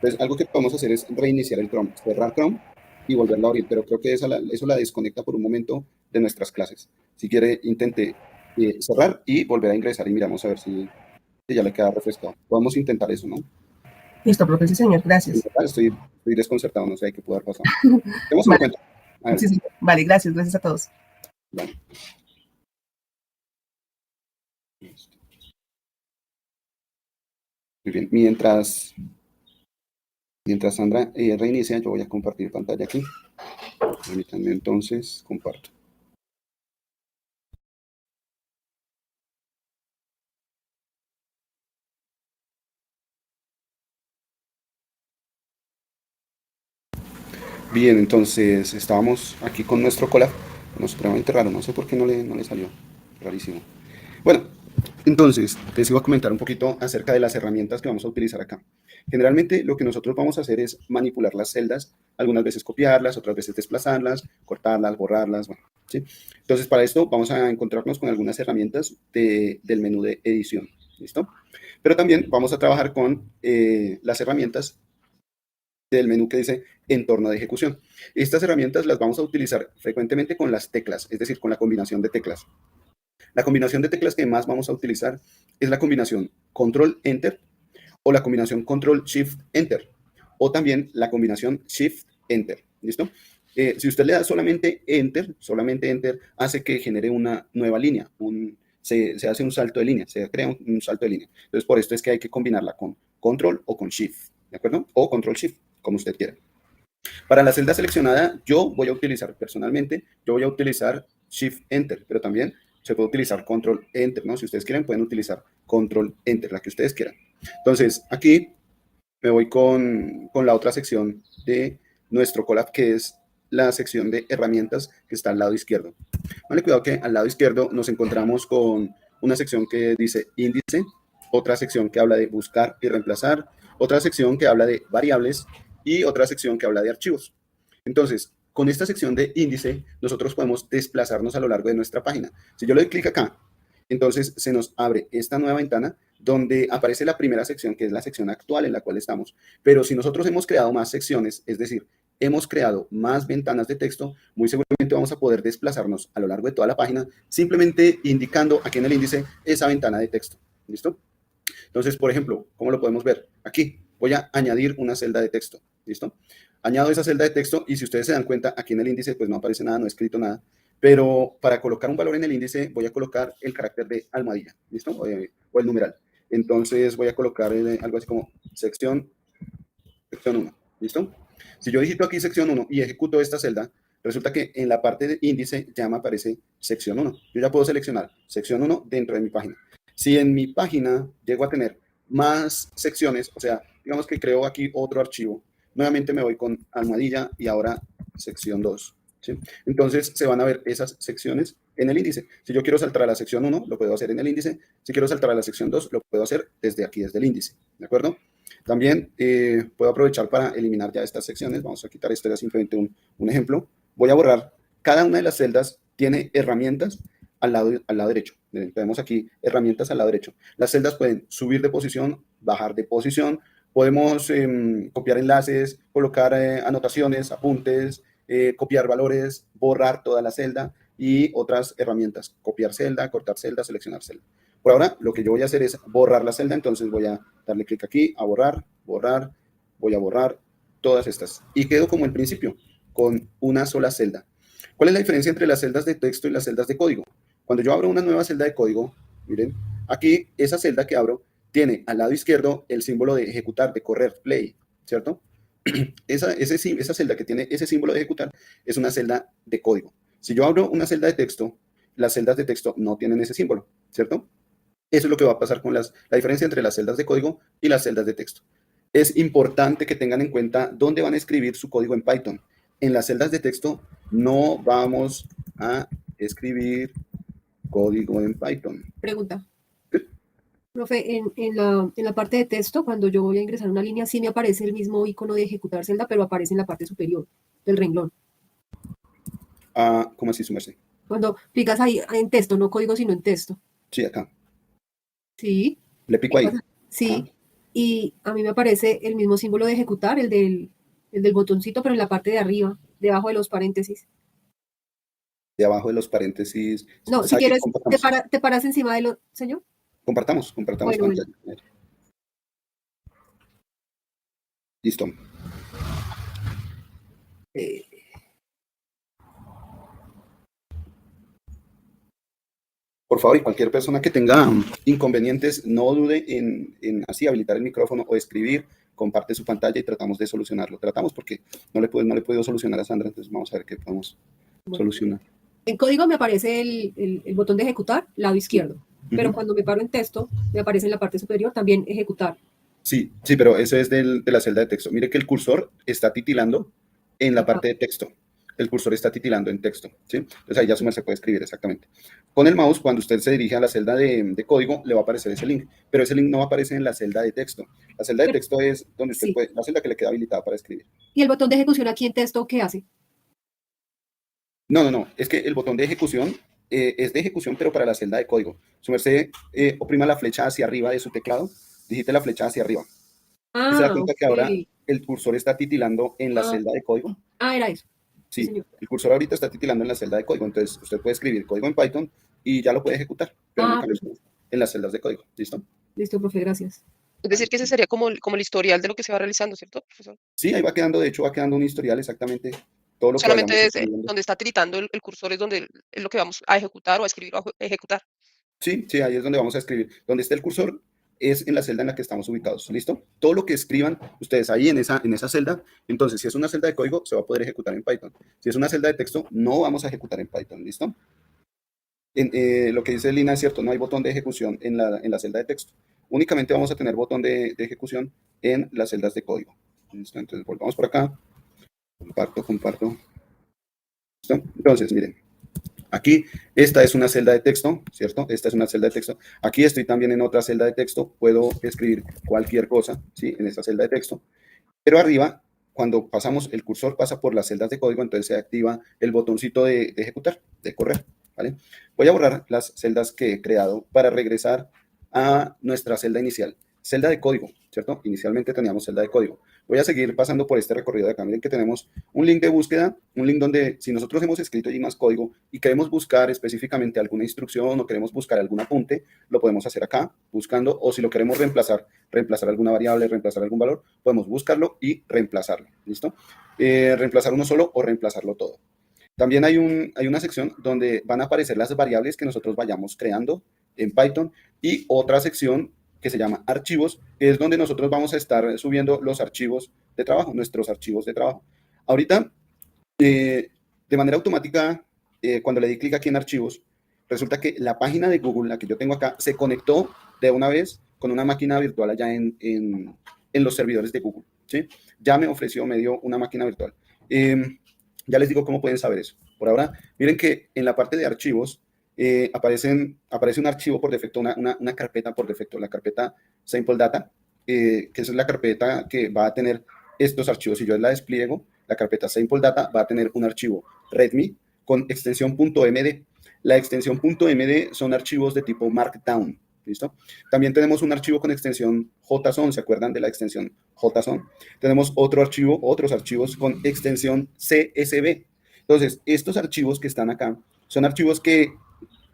Pues algo que podemos hacer es reiniciar el Chrome, cerrar Chrome y volverlo a abrir, pero creo que eso la desconecta por un momento de nuestras clases. Si quiere, intente cerrar y volver a ingresar y miramos a ver si ya le queda refrescado. Podemos intentar eso, ¿no? Listo, profe, sí, señor, gracias. Estoy desconcertado, no sé qué puede haber pasado. Tenemos en cuenta. Sí, sí. Vale, gracias a todos. Vale. Muy bien, mientras Sandra reinicia, yo voy a compartir pantalla aquí. Permítanme entonces, comparto. Bien, entonces estábamos aquí con nuestro collab. No, supremamente raro, no sé por qué no le salió. Rarísimo. Bueno, entonces les iba a comentar un poquito acerca de las herramientas que vamos a utilizar acá. Generalmente lo que nosotros vamos a hacer es manipular las celdas, algunas veces copiarlas, otras veces desplazarlas, cortarlas, borrarlas, bueno, ¿sí? Entonces para esto vamos a encontrarnos con algunas herramientas del menú de edición, ¿listo? Pero también vamos a trabajar con las herramientas del menú que dice entorno de ejecución. Estas herramientas las vamos a utilizar frecuentemente con las teclas, es decir, con la combinación de teclas. La combinación de teclas que más vamos a utilizar es la combinación Control-Enter o la combinación Control-Shift-Enter o también la combinación Shift-Enter. ¿Listo? Si usted le da solamente Enter, hace que genere una nueva línea, se hace un salto de línea, se crea un salto de línea. Entonces, por esto es que hay que combinarla con Control o con Shift, ¿de acuerdo? O Control-Shift, como usted quiera. Para la celda seleccionada, yo voy a utilizar Shift-Enter, pero también se puede utilizar Control-Enter, ¿no? Si ustedes quieren, pueden utilizar Control-Enter, la que ustedes quieran. Entonces, aquí me voy con la otra sección de nuestro Colab, que es la sección de herramientas que está al lado izquierdo. Vale, cuidado que al lado izquierdo nos encontramos con una sección que dice índice, otra sección que habla de buscar y reemplazar, otra sección que habla de variables y otra sección que habla de archivos. Entonces, con esta sección de índice, nosotros podemos desplazarnos a lo largo de nuestra página. Si yo le doy clic acá, entonces se nos abre esta nueva ventana donde aparece la primera sección, que es la sección actual en la cual estamos. Pero si nosotros hemos creado más secciones, es decir, hemos creado más ventanas de texto, muy seguramente vamos a poder desplazarnos a lo largo de toda la página simplemente indicando aquí en el índice esa ventana de texto. ¿Listo? Entonces, por ejemplo, ¿cómo lo podemos ver? Aquí voy a añadir una celda de texto. ¿Listo? Añado esa celda de texto y si ustedes se dan cuenta, aquí en el índice pues no aparece nada, no he escrito nada. Pero para colocar un valor en el índice voy a colocar el carácter de almohadilla. ¿Listo? O el numeral. Entonces voy a colocar algo así como sección 1. ¿Listo? Si yo digito aquí sección 1 y ejecuto esta celda, resulta que en la parte de índice ya me aparece sección 1. Yo ya puedo seleccionar sección 1 dentro de mi página. Si en mi página llego a tener más secciones, o sea, digamos que creo aquí otro archivo, nuevamente me voy con almohadilla y ahora sección 2. ¿Sí? Entonces se van a ver esas secciones en el índice. Si yo quiero saltar a la sección 1, lo puedo hacer en el índice. Si quiero saltar a la sección 2, lo puedo hacer desde aquí, desde el índice. ¿De acuerdo? También puedo aprovechar para eliminar ya estas secciones. Vamos a quitar esto, era simplemente un ejemplo. Voy a borrar. Cada una de las celdas tiene herramientas al lado derecho. Tenemos aquí herramientas al lado derecho. Las celdas pueden subir de posición, bajar de posición. Podemos copiar enlaces, colocar anotaciones, apuntes, copiar valores, borrar toda la celda y otras herramientas. Copiar celda, cortar celda, seleccionar celda. Por ahora, lo que yo voy a hacer es borrar la celda, entonces voy a darle clic aquí, a borrar, borrar, voy a borrar todas estas. Y quedo como el principio, con una sola celda. ¿Cuál es la diferencia entre las celdas de texto y las celdas de código? Cuando yo abro una nueva celda de código, miren, aquí esa celda que abro tiene al lado izquierdo el símbolo de ejecutar, de correr, play, ¿cierto? Esa celda que tiene ese símbolo de ejecutar es una celda de código. Si yo abro una celda de texto, las celdas de texto no tienen ese símbolo, ¿cierto? Eso es lo que va a pasar con la diferencia entre las celdas de código y las celdas de texto. Es importante que tengan en cuenta dónde van a escribir su código en Python. En las celdas de texto no vamos a escribir código en Python. Pregunta. Profe, en la parte de texto, cuando yo voy a ingresar una línea, sí me aparece el mismo icono de ejecutar celda, pero aparece en la parte superior del renglón. ¿Cómo así, su merced? Cuando clicas ahí en texto, no código, sino en texto. Sí, acá. Sí. Le pico ahí. Sí. Ajá. Y a mí me aparece el mismo símbolo de ejecutar, el del botoncito, pero en la parte de arriba, debajo de los paréntesis. De abajo de los paréntesis. No, si quieres, te paras encima de lo, señor. Compartamos bueno, pantalla. Bueno. Listo. Por favor, y cualquier persona que tenga inconvenientes, no dude en así habilitar el micrófono o escribir, comparte su pantalla y tratamos de solucionarlo. Tratamos porque no le he podido solucionar a Sandra, entonces vamos a ver qué podemos solucionar. En código me aparece el botón de ejecutar, lado izquierdo, pero cuando me paro en texto, me aparece en la parte superior también ejecutar. Sí, pero eso es de la celda de texto. Mire que el cursor está titilando en la parte de texto. El cursor está titilando en texto, ¿sí? Entonces ahí ya se puede escribir exactamente. Con el mouse, cuando usted se dirige a la celda de código, le va a aparecer ese link, pero ese link no va a aparecer en la celda de texto. La celda de texto es donde usted puede, la celda que le queda habilitada para escribir. ¿Y el botón de ejecución aquí en texto qué hace? No, es que el botón de ejecución es de ejecución, pero para la celda de código. Su merced oprima la flecha hacia arriba de su teclado, digite la flecha hacia arriba. ¿Y se da cuenta que ahora el cursor está titilando en la celda de código? Era eso. Sí, el cursor ahorita está titilando en la celda de código, entonces usted puede escribir código en Python y ya lo puede ejecutar, pero en las celdas de código. ¿Listo? Listo, profe, gracias. Es decir, que ese sería como el historial de lo que se va realizando, ¿cierto, profesor? Sí, ahí va quedando, de hecho, va quedando un historial exactamente. Todo lo solamente que donde está tiritando el cursor es donde es lo que vamos a ejecutar o a escribir o a ejecutar. Sí, ahí es donde vamos a escribir. Donde está el cursor es en la celda en la que estamos ubicados. ¿Listo? Todo lo que escriban ustedes ahí en esa celda, entonces si es una celda de código, se va a poder ejecutar en Python. Si es una celda de texto, no vamos a ejecutar en Python. ¿Listo? Lo que dice Lina es cierto, no hay botón de ejecución en la celda de texto. Únicamente vamos a tener botón de ejecución en las celdas de código. ¿Listo? Entonces volvamos por acá, comparto. ¿Listo? Entonces, miren, aquí esta es una celda de texto, ¿cierto? Esta es una celda de texto. Aquí estoy también en otra celda de texto, puedo escribir cualquier cosa, ¿sí? En esta celda de texto. Pero arriba, cuando pasamos, el cursor pasa por las celdas de código, entonces se activa el botoncito de ejecutar, de correr, ¿vale? Voy a borrar las celdas que he creado para regresar a nuestra celda inicial. Celda de código, ¿cierto? Inicialmente teníamos celda de código. Voy a seguir pasando por este recorrido de acá. Miren que tenemos un link de búsqueda, un link donde si nosotros hemos escrito allí más código y queremos buscar específicamente alguna instrucción o queremos buscar algún apunte, lo podemos hacer acá, buscando, o si lo queremos reemplazar alguna variable, reemplazar algún valor, podemos buscarlo y reemplazarlo, ¿listo? Reemplazar uno solo o reemplazarlo todo. También hay una sección donde van a aparecer las variables que nosotros vayamos creando en Python y otra sección que se llama archivos, que es donde nosotros vamos a estar subiendo los archivos de trabajo, nuestros archivos de trabajo. Ahorita, de manera automática, cuando le di clic aquí en archivos, resulta que la página de Google, la que yo tengo acá, se conectó de una vez con una máquina virtual allá en los servidores de Google, ¿sí? Ya me dio una máquina virtual. Ya les digo cómo pueden saber eso. Por ahora, miren que en la parte de archivos aparece un archivo por defecto, una carpeta por defecto, la carpeta Sample Data, que es la carpeta que va a tener estos archivos. Si yo la despliego, la carpeta Sample Data va a tener un archivo README con extensión .md. La extensión .md son archivos de tipo Markdown, ¿listo? También tenemos un archivo con extensión JSON, ¿se acuerdan de la extensión JSON? Tenemos otros archivos con extensión CSV. Entonces, estos archivos que están acá son archivos que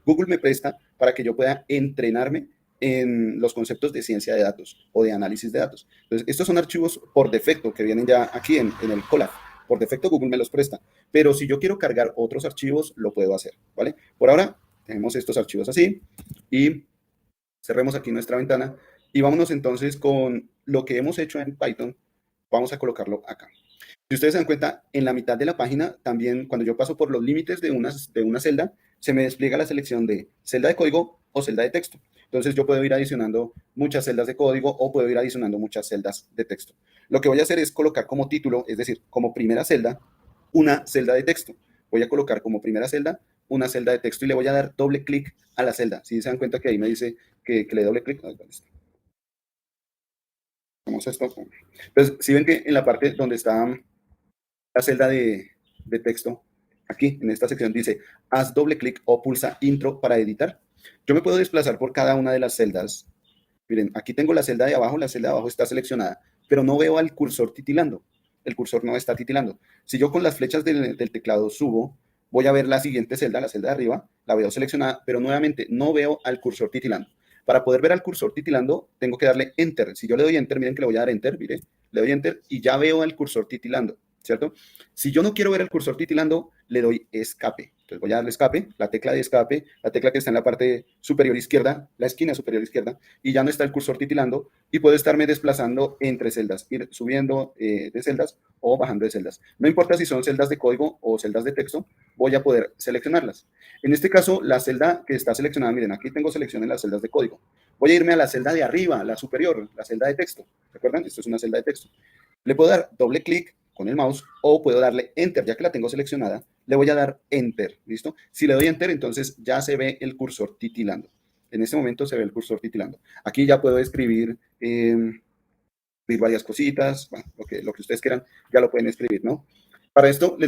Google me presta para que yo pueda entrenarme en los conceptos de ciencia de datos o de análisis de datos. Entonces, estos son archivos por defecto que vienen ya aquí en el Colab. Por defecto Google me los presta, pero si yo quiero cargar otros archivos, lo puedo hacer, ¿vale? Por ahora, tenemos estos archivos así y cerremos aquí nuestra ventana y vámonos entonces con lo que hemos hecho en Python. Vamos a colocarlo acá. Si ustedes se dan cuenta, en la mitad de la página, también cuando yo paso por los límites de una celda, se me despliega la selección de celda de código o celda de texto. Entonces yo puedo ir adicionando muchas celdas de código o puedo ir adicionando muchas celdas de texto. Lo que voy a hacer es colocar como título, es decir, como primera celda, una celda de texto. Voy a colocar como primera celda una celda de texto y le voy a dar doble clic a la celda. Si se dan cuenta que ahí me dice que le doble clic. Vamos a esto. Entonces, si ven que en la parte donde está la celda de texto, aquí en esta sección dice, haz doble clic o pulsa intro para editar. Yo me puedo desplazar por cada una de las celdas. Miren, aquí tengo la celda de abajo está seleccionada, pero no veo al cursor titilando. El cursor no está titilando. Si yo con las flechas del teclado subo, voy a ver la siguiente celda, la celda de arriba, la veo seleccionada, pero nuevamente no veo al cursor titilando. Para poder ver al cursor titilando, tengo que darle Enter. Si yo le doy Enter, miren que le voy a dar Enter, mire, le doy Enter y ya veo al cursor titilando, ¿cierto? Si yo no quiero ver el cursor titilando, le doy Escape. Entonces voy a darle Escape, la tecla de Escape, la tecla que está en la parte superior izquierda, la esquina superior izquierda, y ya no está el cursor titilando y puedo estarme desplazando entre celdas, ir subiendo de celdas o bajando de celdas. No importa si son celdas de código o celdas de texto, voy a poder seleccionarlas. En este caso, la celda que está seleccionada, miren, aquí tengo selección en las celdas de código. Voy a irme a la celda de arriba, la superior, la celda de texto. ¿Recuerdan? Esto es una celda de texto. Le puedo dar doble clic con el mouse o puedo darle Enter, ya que la tengo seleccionada, le voy a dar Enter, ¿listo? Si le doy Enter, entonces ya se ve el cursor titilando. En este momento se ve el cursor titilando. Aquí ya puedo escribir varias cositas, bueno, lo que ustedes quieran, ya lo pueden escribir, ¿no? Para esto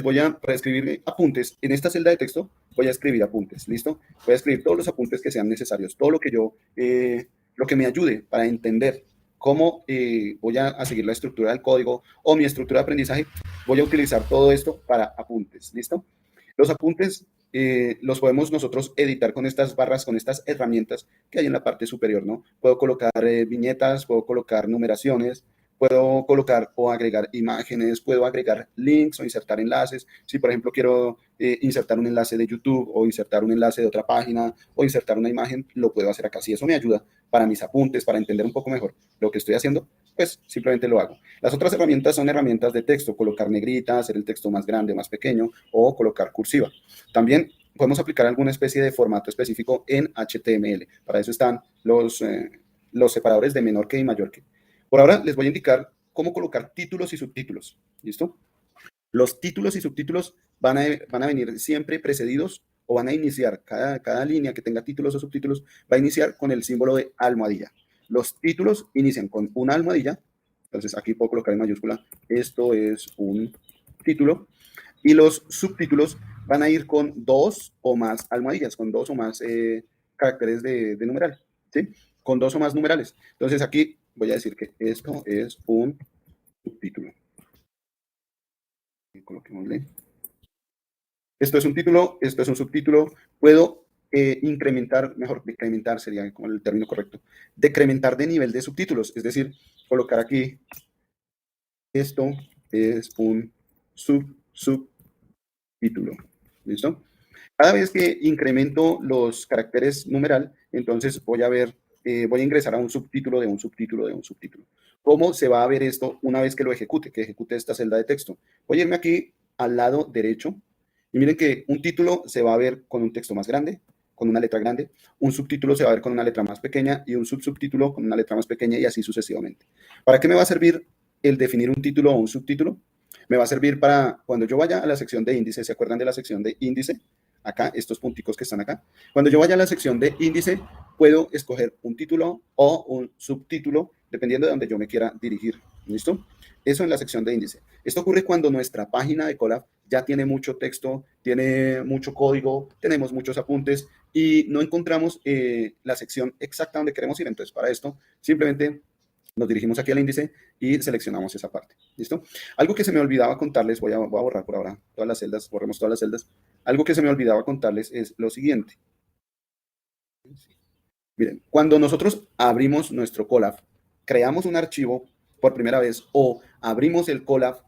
para escribir apuntes, en esta celda de texto voy a escribir apuntes, ¿listo? Voy a escribir todos los apuntes que sean necesarios, todo lo que me ayude para entender cómo voy a seguir la estructura del código o mi estructura de aprendizaje, voy a utilizar todo esto para apuntes, ¿listo? Los apuntes los podemos nosotros editar con estas barras, con estas herramientas que hay en la parte superior, ¿no? Puedo colocar viñetas, puedo colocar numeraciones, puedo colocar o agregar imágenes, puedo agregar links o insertar enlaces. Si, por ejemplo, quiero insertar un enlace de YouTube o insertar un enlace de otra página o insertar una imagen, lo puedo hacer acá. Si eso me ayuda para mis apuntes, para entender un poco mejor lo que estoy haciendo, pues simplemente lo hago. Las otras herramientas son herramientas de texto, colocar negritas, hacer el texto más grande o más pequeño o colocar cursiva. También podemos aplicar alguna especie de formato específico en HTML. Para eso están los separadores de menor que y mayor que. Por ahora les voy a indicar cómo colocar títulos y subtítulos. ¿Listo? Los títulos y subtítulos van a venir siempre precedidos o van a iniciar, cada línea que tenga títulos o subtítulos va a iniciar con el símbolo de almohadilla. Los títulos inician con una almohadilla, entonces aquí puedo colocar en mayúscula, esto es un título, y los subtítulos van a ir con 2 o más almohadillas, con 2 o más caracteres de numeral, ¿sí? Con 2 o más numerales. Entonces aquí voy a decir que esto es un subtítulo. Coloquémosle. Esto es un título, esto es un subtítulo. Puedo incrementar, mejor, decrementar sería como el término correcto, decrementar de nivel de subtítulos, es decir, colocar aquí, esto es un subtítulo. ¿Listo? Cada vez que incremento los caracteres numeral, entonces voy a ingresar a un subtítulo de un subtítulo de un subtítulo. ¿Cómo se va a ver esto una vez que lo ejecute, que ejecute esta celda de texto? Voy a irme aquí al lado derecho y miren que un título se va a ver con un texto más grande, con una letra grande, un subtítulo se va a ver con una letra más pequeña y un subtítulo con una letra más pequeña y así sucesivamente. ¿Para qué me va a servir el definir un título o un subtítulo? Me va a servir para cuando yo vaya a la sección de índice, ¿se acuerdan de la sección de índice? Acá, estos punticos que están acá. Cuando yo vaya a la sección de índice, puedo escoger un título o un subtítulo, dependiendo de donde yo me quiera dirigir. ¿Listo? Eso en la sección de índice. Esto ocurre cuando nuestra página de Colab ya tiene mucho texto, tiene mucho código, tenemos muchos apuntes y no encontramos la sección exacta donde queremos ir. Entonces, para esto, simplemente nos dirigimos aquí al índice y seleccionamos esa parte. ¿Listo? Algo que se me olvidaba contarles, voy a borrar por ahora todas las celdas, borremos todas las celdas. Algo que se me olvidaba contarles es lo siguiente. Miren, cuando nosotros abrimos nuestro Colab, creamos un archivo por primera vez o abrimos el Colab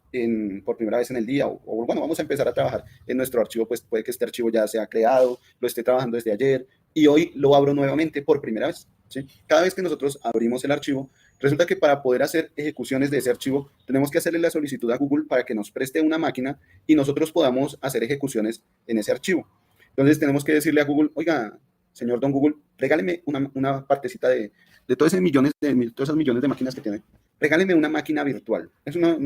por primera vez en el día o bueno, vamos a empezar a trabajar en nuestro archivo, pues puede que este archivo ya sea creado, lo esté trabajando desde ayer y hoy lo abro nuevamente por primera vez. ¿Sí? Cada vez que nosotros abrimos el archivo, resulta que para poder hacer ejecuciones de ese archivo, tenemos que hacerle la solicitud a Google para que nos preste una máquina y nosotros podamos hacer ejecuciones en ese archivo. Entonces tenemos que decirle a Google, oiga, señor Don Google, regáleme una partecita de todos esos millones de máquinas que tiene. Regáleme una máquina virtual. Es una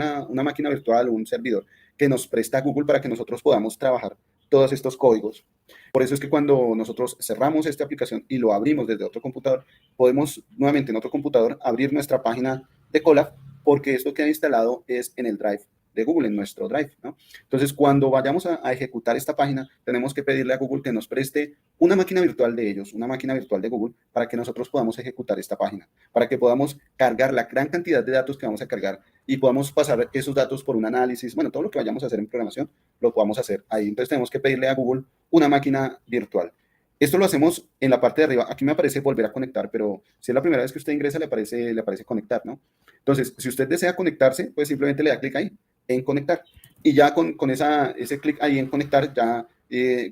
máquina virtual o un servidor que nos presta Google para que nosotros podamos trabajar todos estos códigos. Por eso es que cuando nosotros cerramos esta aplicación y lo abrimos desde otro computador, podemos nuevamente en otro computador abrir nuestra página de Colab porque esto que ha instalado es en el Drive de Google, en nuestro Drive, ¿no? Entonces, cuando vayamos a ejecutar esta página, tenemos que pedirle a Google que nos preste una máquina virtual de ellos, una máquina virtual de Google, para que nosotros podamos ejecutar esta página, para que podamos cargar la gran cantidad de datos que vamos a cargar y podamos pasar esos datos por un análisis, bueno, todo lo que vayamos a hacer en programación, lo podamos hacer ahí. Entonces, tenemos que pedirle a Google una máquina virtual. Esto lo hacemos en la parte de arriba. Aquí me aparece volver a conectar, pero si es la primera vez que usted ingresa, le aparece conectar, ¿no? Entonces, si usted desea conectarse, pues simplemente le da clic ahí en conectar. Y ya con ese clic ahí en conectar, ya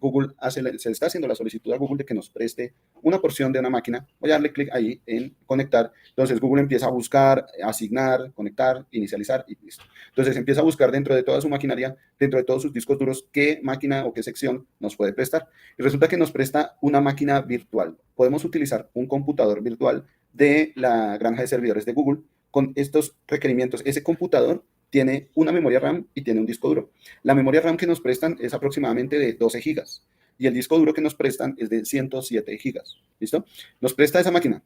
Google se está haciendo la solicitud a Google de que nos preste una porción de una máquina. Voy a darle clic ahí en conectar. Entonces Google empieza a buscar, asignar, conectar, inicializar y listo. Entonces empieza a buscar dentro de toda su maquinaria, dentro de todos sus discos duros, qué máquina o qué sección nos puede prestar. Y resulta que nos presta una máquina virtual. Podemos utilizar un computador virtual de la granja de servidores de Google con estos requerimientos. Ese computador tiene una memoria RAM y tiene un disco duro. La memoria RAM que nos prestan es aproximadamente de 12 gigas y el disco duro que nos prestan es de 107 gigas. ¿Listo? Nos presta esa máquina.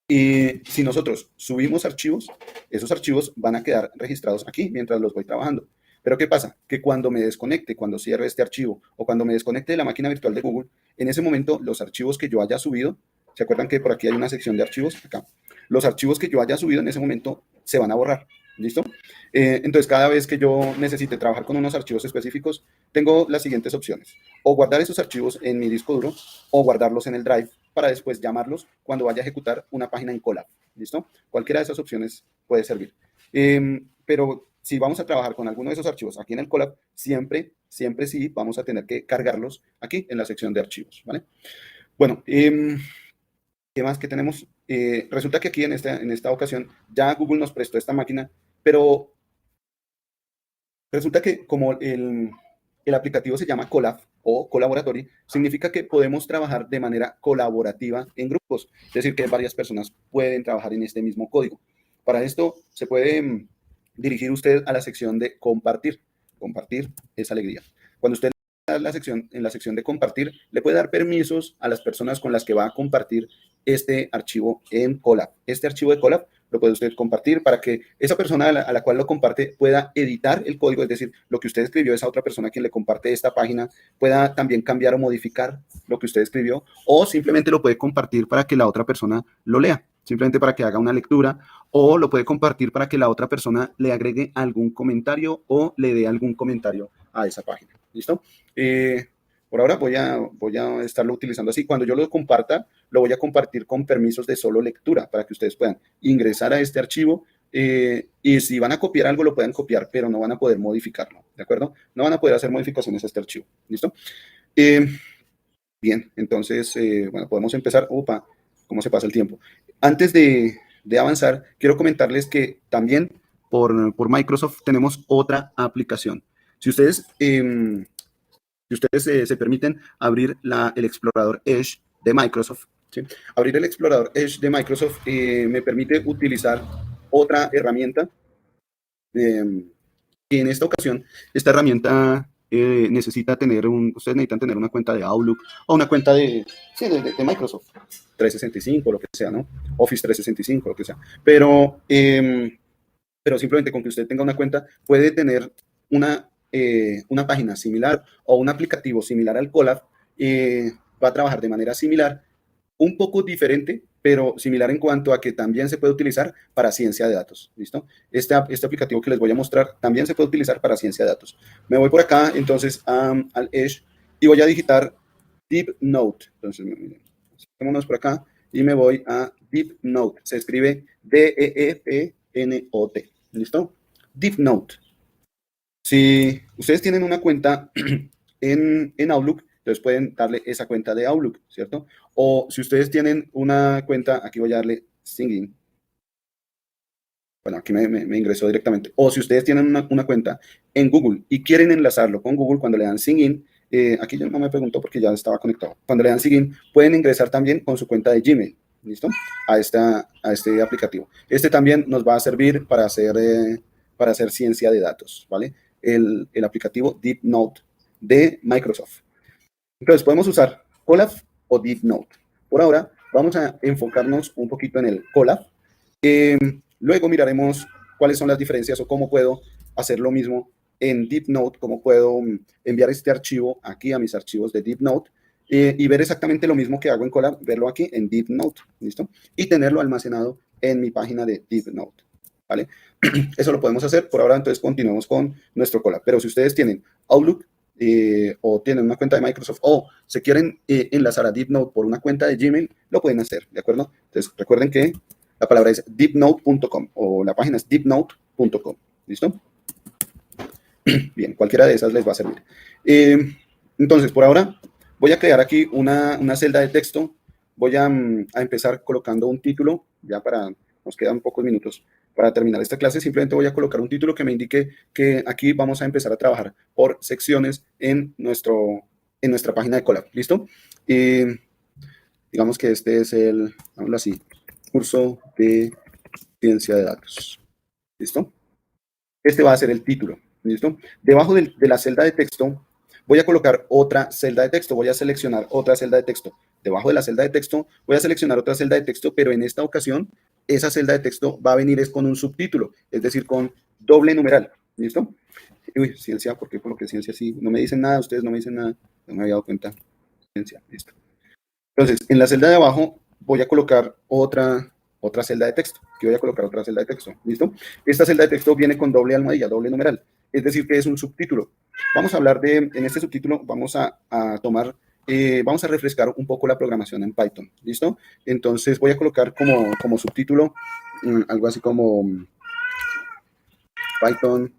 Y si nosotros subimos archivos, esos archivos van a quedar registrados aquí mientras los voy trabajando. Pero ¿qué pasa? Que cuando me desconecte, cuando cierre este archivo o cuando me desconecte de la máquina virtual de Google, en ese momento los archivos que yo haya subido, ¿se acuerdan que por aquí hay una sección de archivos? Acá. Los archivos que yo haya subido en ese momento se van a borrar. ¿Listo? Entonces, cada vez que yo necesite trabajar con unos archivos específicos, tengo las siguientes opciones. O guardar esos archivos en mi disco duro o guardarlos en el Drive para después llamarlos cuando vaya a ejecutar una página en Colab. ¿Listo? Cualquiera de esas opciones puede servir. Pero si vamos a trabajar con alguno de esos archivos aquí en el Colab, siempre sí vamos a tener que cargarlos aquí en la sección de archivos. ¿Vale? Bueno, ¿qué más que tenemos? Resulta que aquí en esta ocasión ya Google nos prestó esta máquina, pero resulta que como el aplicativo se llama Colab o Collaboratory, significa que podemos trabajar de manera colaborativa en grupos, es decir, que varias personas pueden trabajar en este mismo código. Para esto se puede dirigir usted a la sección de compartir. Compartir es alegría. Cuando usted en la sección de compartir, le puede dar permisos a las personas con las que va a compartir este archivo en Colab. Este archivo de Colab lo puede usted compartir para que esa persona a la cual lo comparte pueda editar el código, es decir, lo que usted escribió, esa otra persona a quien le comparte esta página pueda también cambiar o modificar lo que usted escribió, o simplemente lo puede compartir para que la otra persona lo lea, simplemente para que haga una lectura, o lo puede compartir para que la otra persona le agregue algún comentario o le dé algún comentario a esa página. ¿Listo? Por ahora voy a estarlo utilizando así. Cuando yo lo comparta, lo voy a compartir con permisos de solo lectura para que ustedes puedan ingresar a este archivo y si van a copiar algo, lo pueden copiar, pero no van a poder modificarlo, ¿de acuerdo? No van a poder hacer modificaciones a este archivo. ¿Listo? Bien, entonces, bueno, podemos empezar. Opa, ¿cómo se pasa el tiempo? Antes de avanzar, quiero comentarles que también por Microsoft tenemos otra aplicación. Si ustedes se permiten abrir el explorador Edge de Microsoft, ¿sí? Abrir el explorador Edge de Microsoft me permite utilizar otra herramienta. En esta ocasión, esta herramienta ustedes necesitan tener una cuenta de Outlook o una cuenta de Microsoft 365, lo que sea, ¿no? Office 365, lo que sea. Pero simplemente con que usted tenga una cuenta, puede tener una página similar o un aplicativo similar al Colab, va a trabajar de manera similar, un poco diferente, pero similar en cuanto a que también se puede utilizar para ciencia de datos. ¿Listo? Este aplicativo que les voy a mostrar también se puede utilizar para ciencia de datos. Me voy por acá, entonces, al Edge y voy a digitar DeepNote. Entonces, vámonos por acá y me voy a DeepNote. Se escribe DeepNote. ¿Listo? DeepNote. Si ustedes tienen una cuenta en Outlook, entonces pueden darle esa cuenta de Outlook, ¿cierto? O si ustedes tienen una cuenta, aquí voy a darle Sign. Bueno, aquí me ingresó directamente. O si ustedes tienen una cuenta en Google y quieren enlazarlo con Google, cuando le dan Sign, aquí ya no me preguntó porque ya estaba conectado. Cuando le dan Sign, pueden ingresar también con su cuenta de Gmail, ¿listo? A este aplicativo. Este también nos va a servir para hacer ciencia de datos, ¿vale? El aplicativo DeepNote de Microsoft. Entonces, podemos usar Colab o DeepNote. Por ahora, vamos a enfocarnos un poquito en el Colab. Luego miraremos cuáles son las diferencias o cómo puedo hacer lo mismo en DeepNote, cómo puedo enviar este archivo aquí a mis archivos de DeepNote y ver exactamente lo mismo que hago en Colab, verlo aquí en DeepNote, ¿listo? Y tenerlo almacenado en mi página de DeepNote, ¿vale? Eso lo podemos hacer. Por ahora, entonces, continuamos con nuestro Colab. Pero si ustedes tienen Outlook, o tienen una cuenta de Microsoft o se quieren enlazar a DeepNote por una cuenta de Gmail, lo pueden hacer, ¿de acuerdo? Entonces, recuerden que la palabra es deepnote.com o la página es deepnote.com, ¿listo? Bien, cualquiera de esas les va a servir. Entonces, por ahora, voy a crear aquí una celda de texto. Voy a empezar colocando un título, nos quedan pocos minutos para terminar esta clase. Simplemente voy a colocar un título que me indique que aquí vamos a empezar a trabajar por secciones en nuestra página de Colab. ¿Listo? Digamos que este es vamos así, curso de ciencia de datos. ¿Listo? Este va a ser el título. ¿Listo? Debajo de la celda de texto voy a colocar otra celda de texto. Voy a seleccionar otra celda de texto. Debajo de la celda de texto voy a seleccionar otra celda de texto, pero en esta ocasión esa celda de texto va a venir con un subtítulo, es decir, con doble numeral. ¿Listo? Uy, ciencia, ¿por qué coloqué ciencia así? No me dicen nada, ustedes no me dicen nada, no me había dado cuenta. Ciencia, listo. Entonces, en la celda de abajo voy a colocar otra celda de texto. Aquí voy a colocar otra celda de texto. ¿Listo? Esta celda de texto viene con doble almohadilla, doble numeral. Es decir, que es un subtítulo. Vamos a hablar en este subtítulo, vamos a refrescar un poco la programación en Python. ¿Listo? Entonces voy a colocar como subtítulo algo así como Python,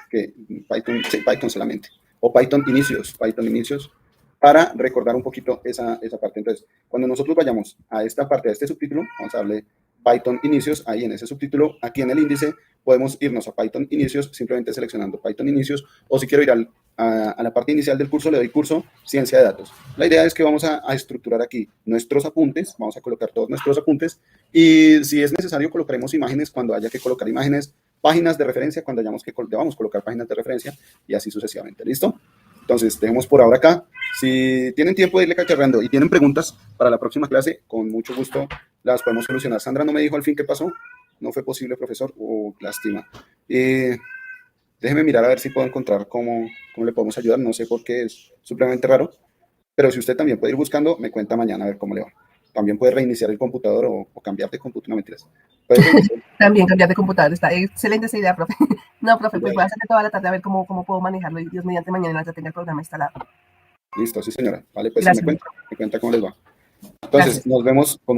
Python solamente. O Python inicios, para recordar un poquito esa parte. Entonces, cuando nosotros vayamos a esta parte, a este subtítulo, vamos a darle Python inicios, ahí en ese subtítulo, aquí en el índice, podemos irnos a Python inicios, simplemente seleccionando Python inicios, o si quiero ir a la parte inicial del curso, le doy curso ciencia de datos. La idea es que vamos a estructurar aquí nuestros apuntes, vamos a colocar todos nuestros apuntes, y si es necesario colocaremos imágenes cuando haya que colocar imágenes, páginas de referencia cuando debamos colocar páginas de referencia, y así sucesivamente. ¿Listo? Entonces, dejemos por ahora acá. Si tienen tiempo de irle cacharreando y tienen preguntas para la próxima clase, con mucho gusto las podemos solucionar. Sandra no me dijo al fin qué pasó. No fue posible, profesor. Lástima. Déjeme mirar a ver si puedo encontrar cómo le podemos ayudar. No sé por qué, es supremamente raro. Pero si usted también puede ir buscando, me cuenta mañana a ver cómo le va. También puede reiniciar el computador o cambiar de computador. No, mentiras. También cambiar de computador. Está excelente esa idea, profe. No, profe, pues voy a hacerle toda la tarde a ver cómo puedo manejarlo. Y Dios mediante mañana ya tenga el programa instalado. Listo, sí, señora. Vale, pues Gracias. me cuenta cómo les va. Entonces, Gracias. Nos vemos con